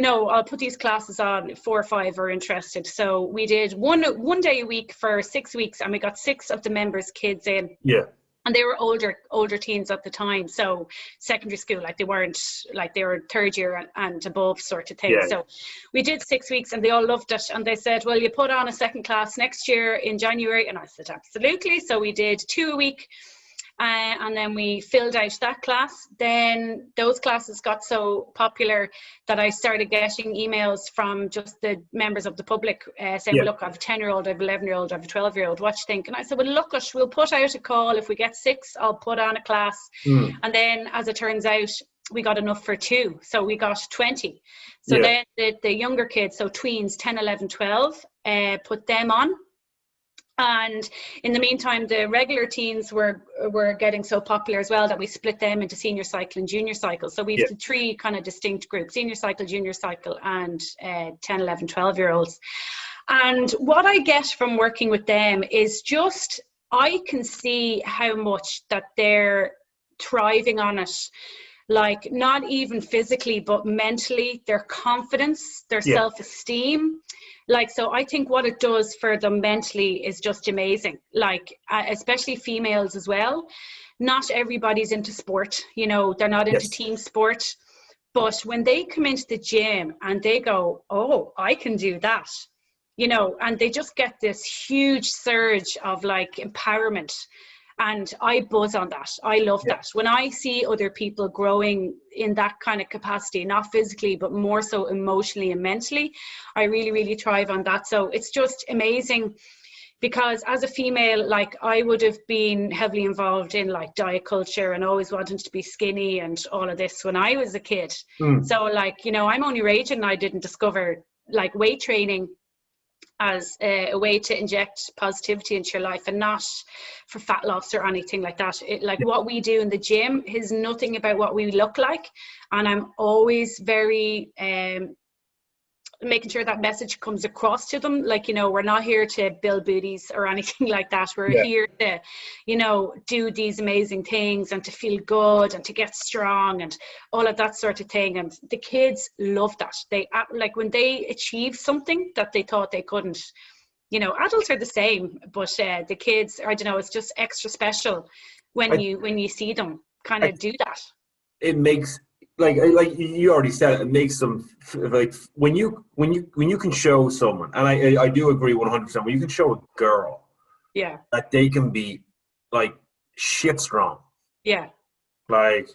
I'll put these classes on. 4 or 5 are interested. So we did one day a week for 6 weeks, and we got 6 of the members' kids in. Yeah. And they were older teens at the time, so secondary school, like they were third year and above sort of thing. Yeah. So we did 6 weeks, and they all loved it. And they said, well, you put on a second class next year in January. And I said, absolutely. So we did 2 a week. And then we filled out that class. Then those classes got so popular that I started getting emails from just the members of the public saying, well, look, I have a 10-year-old, I have an 11-year-old, I have a 12-year-old, what do you think? And I said, well, look, we'll put out a call. If we get 6, I'll put on a class. And then, as it turns out, we got enough for 2. So we got 20. So then the younger kids, so tweens, 10, 11, 12, put them on. And in the meantime, the regular teens were getting so popular as well that we split them into senior cycle and junior cycle. So we have 3 kind of distinct groups: senior cycle, junior cycle, and 10, 11, 12-year-olds. And what I get from working with them is just, I can see how much that they're thriving on it. Like, not even physically, but mentally, their confidence, their self-esteem. Like, so I think what it does for them mentally is just amazing. Like, especially females as well. Not everybody's into sport, they're not into team sport. But when they come into the gym and they go, oh, I can do that, and they just get this huge surge of like empowerment. And I buzz on that. I love that. When I see other people growing in that kind of capacity, not physically, but more so emotionally and mentally, I really, really thrive on that. So it's just amazing, because as a female, like, I would have been heavily involved in like diet culture and always wanting to be skinny and all of this when I was a kid. So like, I'm only raging I didn't discover like weight training as a way to inject positivity into your life, and not for fat loss or anything like that. What we do in the gym is nothing about what we look like, and I'm always very making sure that message comes across to them. Like, we're not here to build booties or anything like that. We're here to, do these amazing things and to feel good and to get strong and all of that sort of thing. And the kids love that. They like when they achieve something that they thought they couldn't. Adults are the same, but the kids, I don't know, it's just extra special when you see them kind of do that. It makes, like you already said, it makes them like, when you can show someone, and I do agree 100%, when you can show a girl that they can be like shit strong, like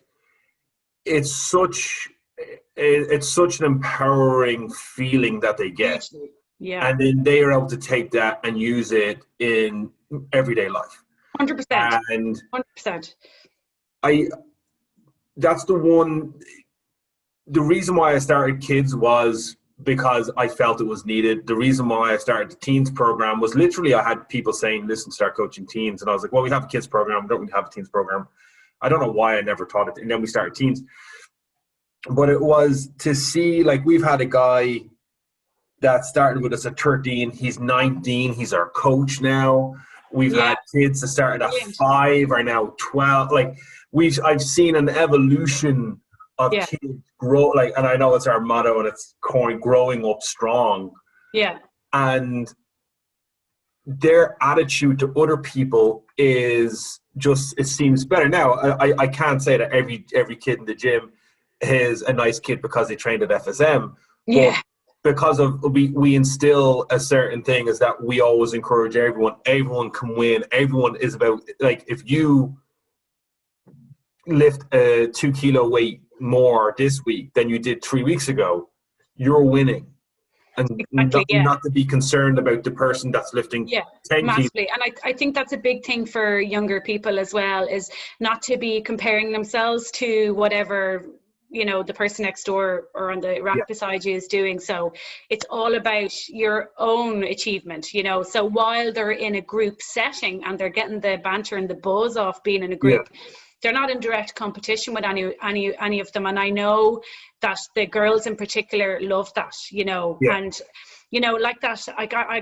it's such an empowering feeling that they get, and then they are able to take that and use it in everyday life. 100%. And 100%. That's the reason why I started kids was because I felt it was needed. The reason why I started the teens program was literally, I had people saying, listen, start coaching teens. And I was like, well, we have a kids program. We don't really have a teens program. I don't know why I never taught it. And then we started teens. But it was to see, like, we've had a guy that started with us at 13. He's 19. He's our coach now. We've had kids that started at 5 are now 12. Like, I've seen an evolution of kids grow, like, and I know it's our motto, and it's growing up strong. Yeah. And their attitude to other people is just, it seems better. Now, I can't say that every kid in the gym is a nice kid because they trained at FSM. Yeah. But because of we instill a certain thing is that we always encourage everyone can win. Everyone is about, like, if you lift a 2 kilo weight more this week than you did 3 weeks ago, you're winning. And Exactly, not to be concerned about the person that's lifting 10 kilos. Massively. And I think that's a big thing for younger people as well, is not to be comparing themselves to whatever, the person next door or on the rack beside you is doing. So it's all about your own achievement, so while they're in a group setting and they're getting the banter and the buzz off being in a group, they're not in direct competition with any of them. And I know that the girls in particular love that, and like that,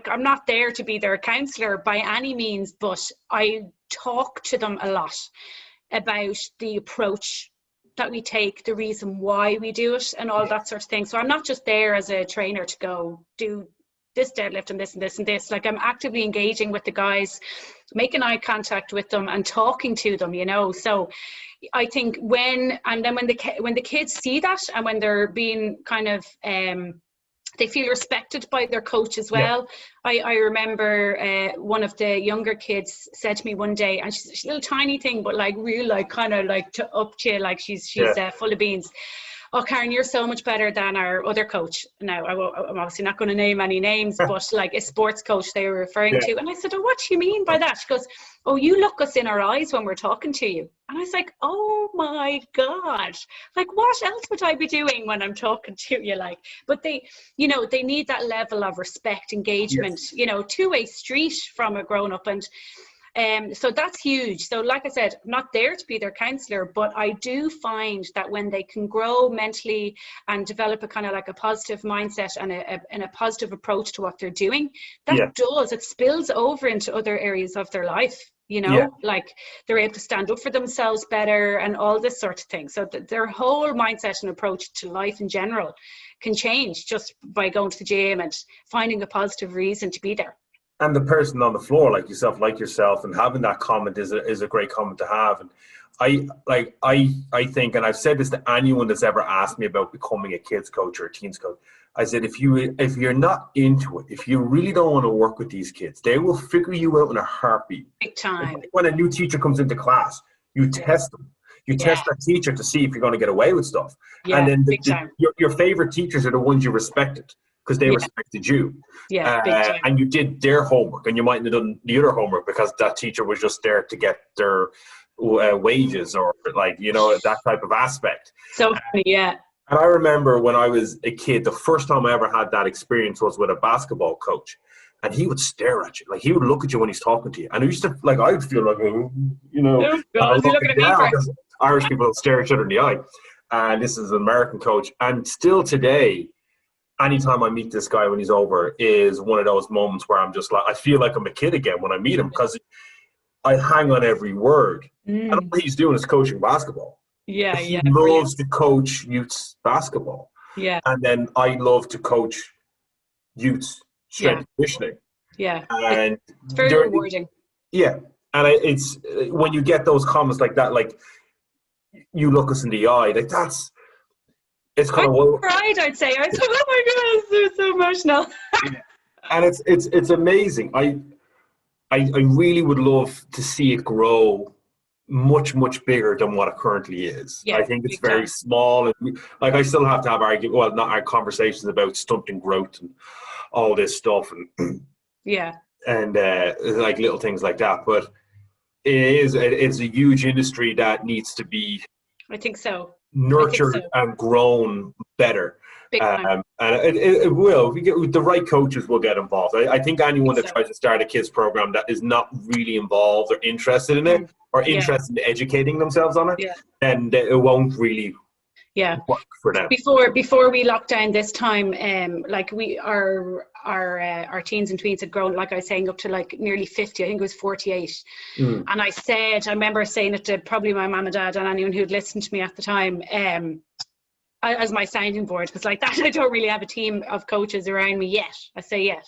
I'm not there to be their counselor by any means, but I talk to them a lot about the approach that we take, the reason why we do it, and all that sort of thing. So I'm not just there as a trainer to go do this deadlift and this and this and this. Like, I'm actively engaging with the guys, making eye contact with them and talking to them, So I think when the kids see that, and when they're being kind of they feel respected by their coach as well. I remember one of the younger kids said to me one day, and she's a little tiny thing, but like real, like kind of like up to you, like she's full of beans. Oh, Karen, you're so much better than our other coach. Now, I'm obviously not going to name any names, but like a sports coach they were referring to. And I said, oh, what do you mean by that? She goes, oh, you look us in our eyes when we're talking to you. And I was like, oh my God, like what else would I be doing when I'm talking to you? Like, but they need that level of respect, engagement, two-way street from a grown up. And so that's huge. So like I said, I'm not there to be their counselor, but I do find that when they can grow mentally and develop a kind of like a positive mindset and a positive approach to what they're doing, it spills over into other areas of their life, like they're able to stand up for themselves better and all this sort of thing. So their whole mindset and approach to life in general can change just by going to the gym and finding a positive reason to be there. And the person on the floor, like yourself, and having that comment is a great comment to have. And I think, and I've said this to anyone that's ever asked me about becoming a kids coach or a teens coach, I said, if you're not into it, if you really don't want to work with these kids, they will figure you out in a heartbeat. Big time. When a new teacher comes into class, you test them. You test that teacher to see if you're going to get away with stuff. And then your favorite teachers are the ones you respected, because they respected you. And you did their homework, and you mightn't have done the other homework because that teacher was just there to get their wages, or like, that type of aspect. So funny, And I remember when I was a kid, the first time I ever had that experience was with a basketball coach. And he would stare at you. Like, he would look at you when he's talking to you. And I used to, like, I'd feel like, oh God, looking at me for? Irish people stare each other in the eye. And this is an American coach. And still today, anytime I meet this guy when he's over is one of those moments where I'm just like, I feel like I'm a kid again when I meet him, because I hang on every word. And all he's doing is coaching basketball. He loves to coach youth basketball. And then I love to coach youth strength and conditioning. And it's very rewarding. And it's when you get those comments like that, like, you look us in the eye, like, it's kind of cried, I'd say. I said, oh my God, it's so emotional. And it's amazing. I really would love to see it grow much, much bigger than what it currently is. I think it's very small, and like, I still have to have not our conversations about stunting growth and all this stuff, and and like little things like that. But it's a huge industry that needs to be, I think so, nurtured and grown better. And it will. We get the right coaches will get involved. I think anyone that tries to start a kids program that is not really involved or interested in it, or interested in educating themselves on it, then it won't really work for them. Before we locked down this time, like our teens and tweens had grown, like I was saying, up to like nearly 50. I think it was 48. And I remember saying it to probably my mum and dad and anyone who'd listened to me at the time, as my sounding board, because like that, I don't really have a team of coaches around me yet. I say yet.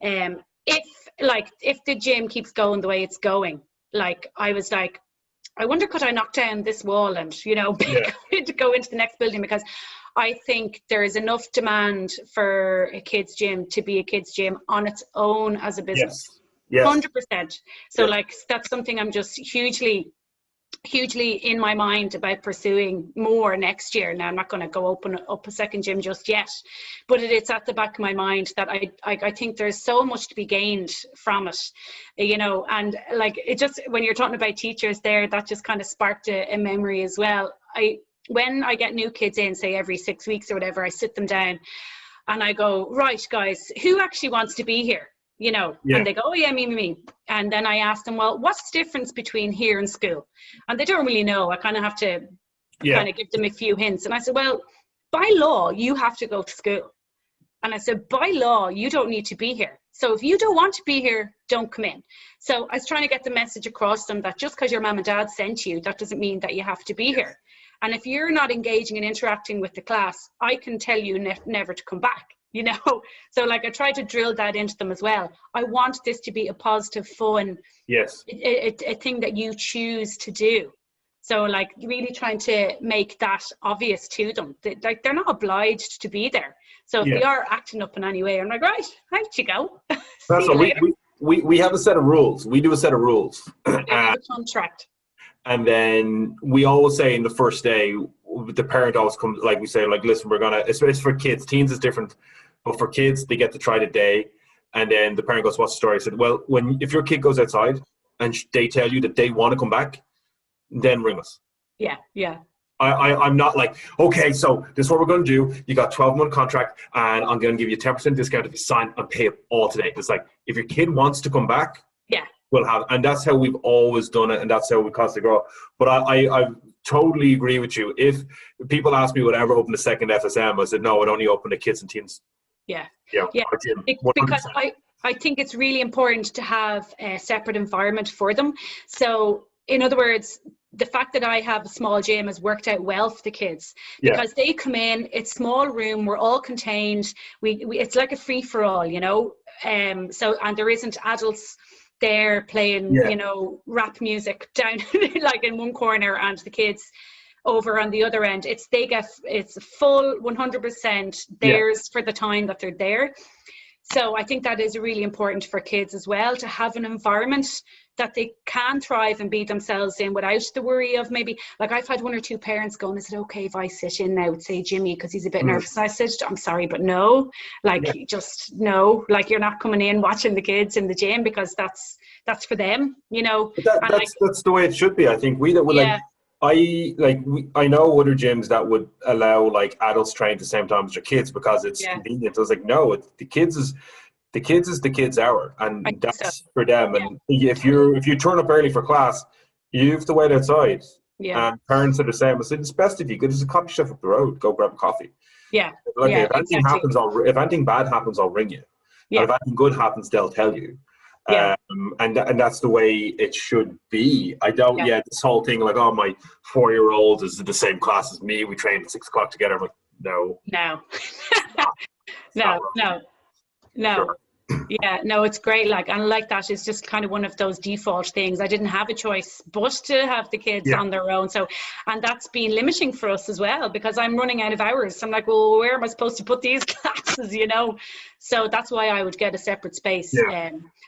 If the gym keeps going the way it's going, like I was like, I wonder, could I knock down this wall and, you know, to go into the next building? Because I think there is enough demand for a kids gym to be a kids gym on its own as a business. Yes. 100%. So like, that's something I'm just hugely in my mind about pursuing more next year. Now, I'm not going to go open up a second gym just yet, but it's at the back of my mind that I think there's so much to be gained from it, you know. And like, it just, when you're talking about teachers there, that just kind of sparked a memory as well. When I get new kids in, say every 6 weeks or whatever, I sit them down and I go, right, guys, who actually wants to be here? You know, and they go, oh yeah, me. And then I ask them, well, what's the difference between here and school? And they don't really know. I kind of have to kind of give them a few hints. And I said, well, by law, you have to go to school. And I said, by law, you don't need to be here. So if you don't want to be here, don't come in. So I was trying to get the message across them that just because your mom and dad sent you, that doesn't mean that you have to be here. And if you're not engaging and interacting with the class, I can tell you never to come back. You know, so like, I try to drill that into them as well. I want this to be a positive, fun, a thing that you choose to do. So like, really trying to make that obvious to them. Like, they're not obliged to be there. So if they are acting up in any way, I'm like, right, out you go. That's what we have a set of rules. We do a set of rules. We have a contract. And then we always say in the first day, the parent always comes, like we say, like, listen, we're gonna, it's for kids. Teens is different, but for kids, they get to try the day. And then the parent goes, what's the story? I said, well, if your kid goes outside and they tell you that they want to come back, then ring us. Yeah. I'm not like, okay, so this is what we're going to do. You got 12-month contract, and I'm going to give you a 10% discount if you sign and pay it all today. It's like, if your kid wants to come back, we'll have, and that's how we've always done it, and that's how we constantly grow. But I totally agree with you. If people ask me would I ever open a second FSM, I said no, I'd only open to kids and teens. Because I think it's really important to have a separate environment for them. So in other words, the fact that I have a small gym has worked out well for the kids, because they come in, it's small room, we're all contained, we it's like a free-for-all, you know. So, and there isn't adults there playing, you know, rap music down like in one corner, and the kids over on the other end. It's full 100% theirs for the time that they're there. So I think that is really important for kids as well, to have an environment that they can thrive and be themselves in without the worry of, maybe, like, I've had one or two parents going, is it okay if I sit in now with, say, Jimmy, because he's a bit nervous? And I said, I'm sorry, but no, like, just no, like, you're not coming in watching the kids in the gym, because that's for them, you know. That's the way it should be. I think I know other gyms that would allow like adults train at the same time as their kids because it's convenient. I was like, no, the kids is the kids hour, and that's for them. And if you turn up early for class, you have to wait outside. Yeah. And parents are the same. I said, it's best if you could. There's a coffee shop up the road. Go grab a coffee. Yeah. Like, if anything happens, if anything bad happens, I'll ring you. Yeah. And if anything good happens, they'll tell you. Yeah. And that's the way it should be. I don't. Yeah. This whole thing, like, oh, my 4-year-old is in the same class as me. We train at 6 o'clock together. I'm like, no. No. Sure. Yeah, no, it's great. Like, and like, that is just kind of one of those default things. I didn't have a choice but to have the kids on their own. So, and that's been limiting for us as well, because I'm running out of hours. I'm like, well, where am I supposed to put these classes, you know? So that's why I would get a separate space.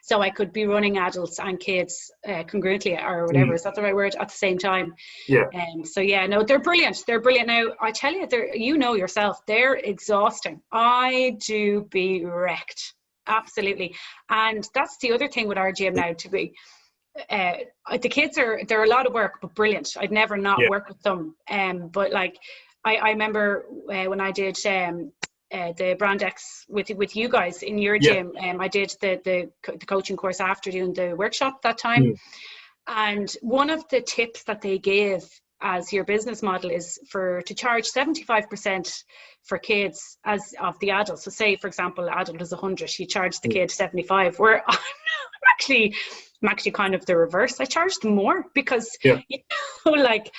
So I could be running adults and kids congruently, or whatever. Is that the right word? At the same time. So yeah, no, they're brilliant. They're brilliant. Now, I tell you, you know yourself, they're exhausting. I do be wrecked. Absolutely. And that's the other thing with our gym now, to be the kids they're a lot of work, but brilliant. I'd never not work with them. But like, I remember when I did the Brand X with you guys in your gym, I did the coaching course after doing the workshop that time. And one of the tips that they gave as your business model is to charge 75% for kids as of the adult. So say, for example, adult is 100, you charge the kid 75. Where I'm actually kind of the reverse. I charge them more, because you know, like,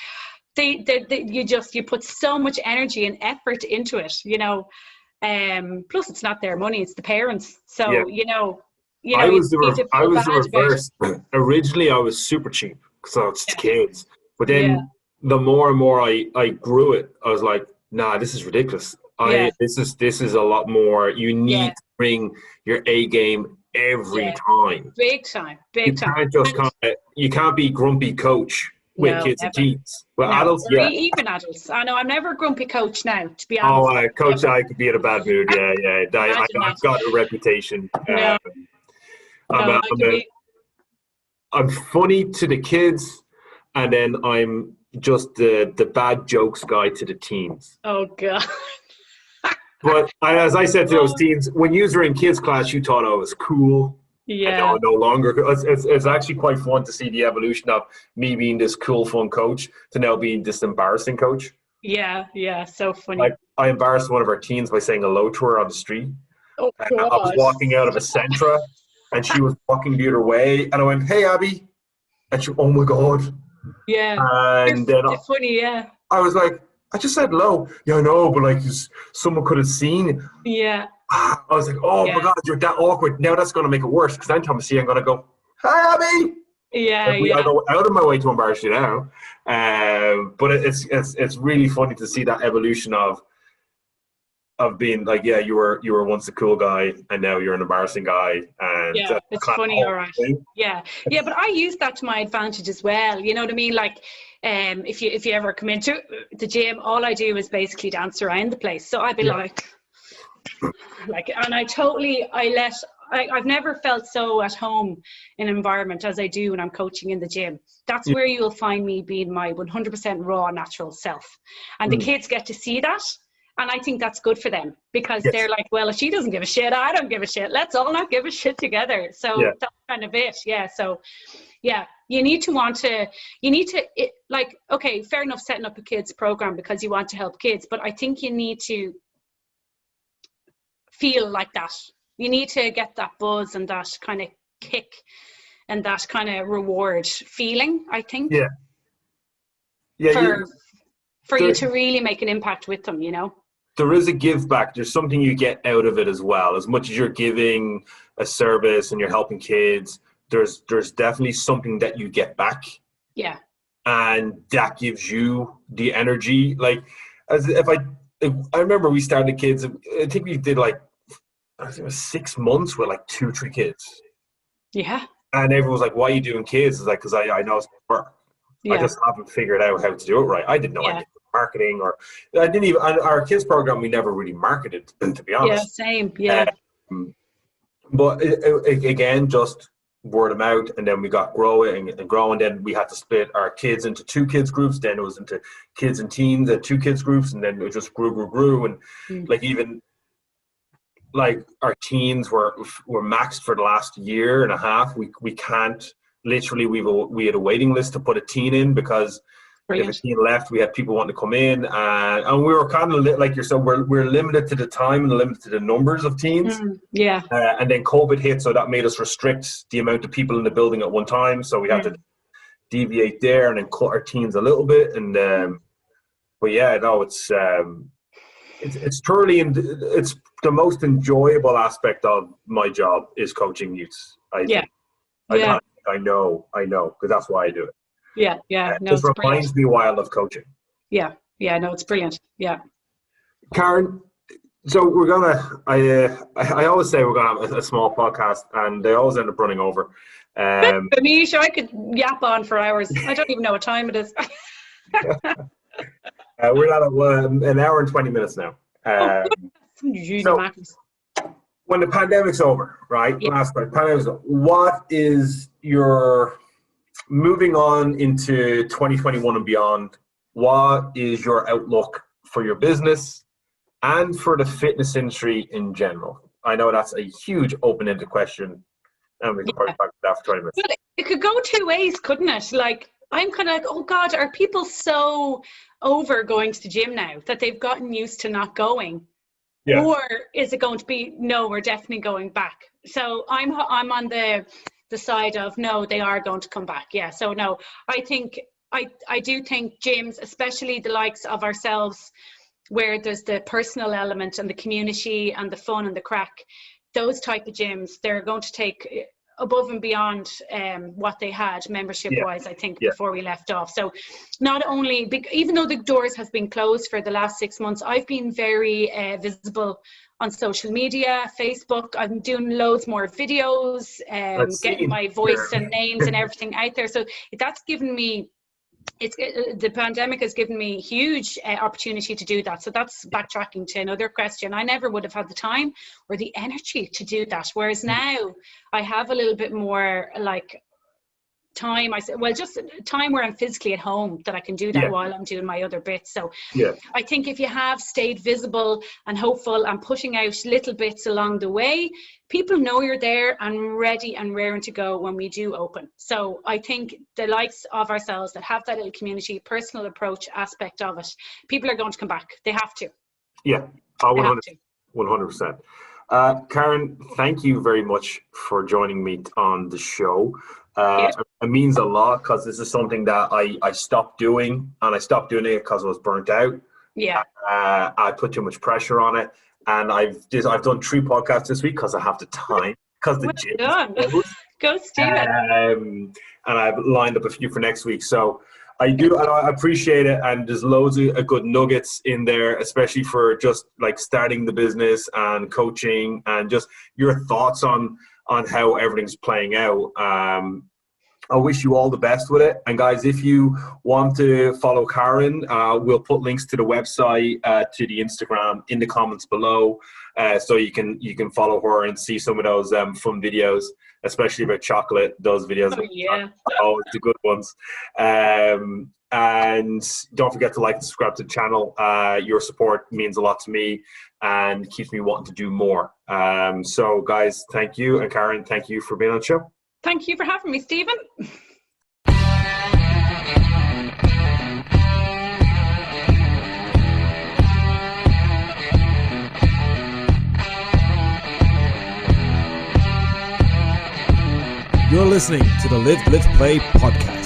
you put so much energy and effort into it, you know. Plus it's not their money, it's the parents. So you know I was the reverse. Originally I was super cheap, so it's kids. But then the more and more I grew it, I was like, nah, this is ridiculous. This is a lot more. You need to bring your A game every time. Big time. You can't just you can't be grumpy coach with kids and teens. Well, adults, even adults. I know I'm never a grumpy coach now, to be honest. Oh, coach, I could be in a bad mood. Yeah. I've got a reputation. I'm funny to the kids, and then I'm just the bad jokes guy to the teens. Oh God. But as I said to those teens, when you were in kids class, you thought I was cool. Yeah. No longer. It's actually quite fun to see the evolution of me being this cool, fun coach to now being this embarrassing coach. Yeah. So funny. Like, I embarrassed one of our teens by saying hello to her on the street. Oh, God. I was walking out of a Centra, and she was walking the other way, and I went, "Hey, Abby," and she, "Oh my God." Yeah. And then it's funny. Yeah. I was like, "I just said hello." Yeah, I know, but like, someone could have seen. Yeah. I was like, "Oh my God, you're that awkward." Now that's going to make it worse because anytime I see you, I'm going to go, "Hi, Abby." Yeah. I go out of my way to embarrass you now. But it's really funny to see that evolution of being like, you were once a cool guy and now you're an embarrassing guy. And it's funny, all right. Yeah, but I use that to my advantage as well. You know what I mean? Like, if you ever come into the gym, all I do is basically dance around the place. So I'd be like, and I've never felt so at home in an environment as I do when I'm coaching in the gym. That's where you'll find me being my 100% raw, natural self. And the kids get to see that. And I think that's good for them because they're like, well, if she doesn't give a shit, I don't give a shit. Let's all not give a shit together. So that's kind of it. Yeah. So, you need to, okay, fair enough, setting up a kids program because you want to help kids. But I think you need to feel like that. You need to get that buzz and that kind of kick and that kind of reward feeling, I think. For you to really make an impact with them, you know? There is a give back. There's something you get out of it as well. As much as you're giving a service and you're helping kids, there's definitely something that you get back. Yeah. And that gives you the energy. Like, I remember we started kids, I think we did I think it was 6 months with 2-3 kids. Yeah. And everyone was like, "Why are you doing kids?" It's like, because I know it's work. Yeah. I just haven't figured out how to do it right. I didn't know anything marketing, or I didn't even, our kids program we never really marketed, to be honest. Same. But again, just word of mouth, and then we got growing, and then we had to split our kids into 2 kids groups, then it was into kids and teens and 2 kids groups, and then it just grew, and even our teens were maxed for the last year and a half. We can't, literally, we had a waiting list to put a teen in because Brilliant. If a teen left, we had people wanting to come in, and we were kind of like yourself. We're limited to the time and limited to the numbers of teens. And then COVID hit, so that made us restrict the amount of people in the building at one time. So we had to deviate there and then cut our teens a little bit. And but it's thoroughly, and it's the most enjoyable aspect of my job is coaching youths. I know, because that's why I do it. No, it reminds me why I love coaching. No, it's brilliant. Yeah. Karen, so we're gonna, I always say we're gonna have a small podcast, and they always end up running over. Anish, I could yap on for hours. I don't even know what time it is. We're at an hour and 20 minutes now. When the pandemic's over, right? Last part, pandemic's over, what is your, moving on into 2021 and beyond, what is your outlook for your business and for the fitness industry in general? I know that's a huge open-ended question, and we can probably talk about that for 20 minutes. But it could go 2 ways, couldn't it? Like, I'm kind of like, oh God, are people so over going to the gym now that they've gotten used to not going? Yeah. Or is it going to be, no, we're definitely going back? So I'm on the side of, no, they are going to come back. Yeah. So no, I think, I do think gyms, especially the likes of ourselves, where there's the personal element and the community and the fun and the crack, those type of gyms, they're going to take above and beyond what they had membership wise, I think, before we left off. So not only, even though the doors have been closed for the last 6 months, I've been very visible on social media, Facebook. I'm doing loads more videos, getting my voice and names and everything out there. So that's given me, the pandemic has given me huge opportunity to do that. So that's backtracking to another question. I never would have had the time or the energy to do that. Whereas now I have a little bit more like time. I said, well, just time where I'm physically at home that I can do that while I'm doing my other bits. So I think if you have stayed visible and hopeful and putting out little bits along the way, people know you're there and ready and raring to go when we do open. So I think the likes of ourselves that have that little community, personal approach aspect of it, people are going to come back. They have to. Yeah, 100%. Karen, thank you very much for joining me on the show. It means a lot because this is something that I stopped doing, and I stopped doing it because I was burnt out. Yeah. I put too much pressure on it, and I've done 3 podcasts this week because I have the time, because the gym is closed. Go Stephen. And I've lined up a few for next week. So I do, and I appreciate it. And there's loads of good nuggets in there, especially for just like starting the business and coaching, and just your thoughts on how everything's playing out. I wish you all the best with it. And guys, if you want to follow Karen, we'll put links to the website, to the Instagram in the comments below, so you can follow her and see some of those fun videos, especially about chocolate. Those videos, the good ones. And don't forget to like and subscribe to the channel. Your support means a lot to me and keeps me wanting to do more. So guys, thank you. And Karen, thank you for being on the show. Thank you for having me, Stephen. You're listening to the Live, Play podcast.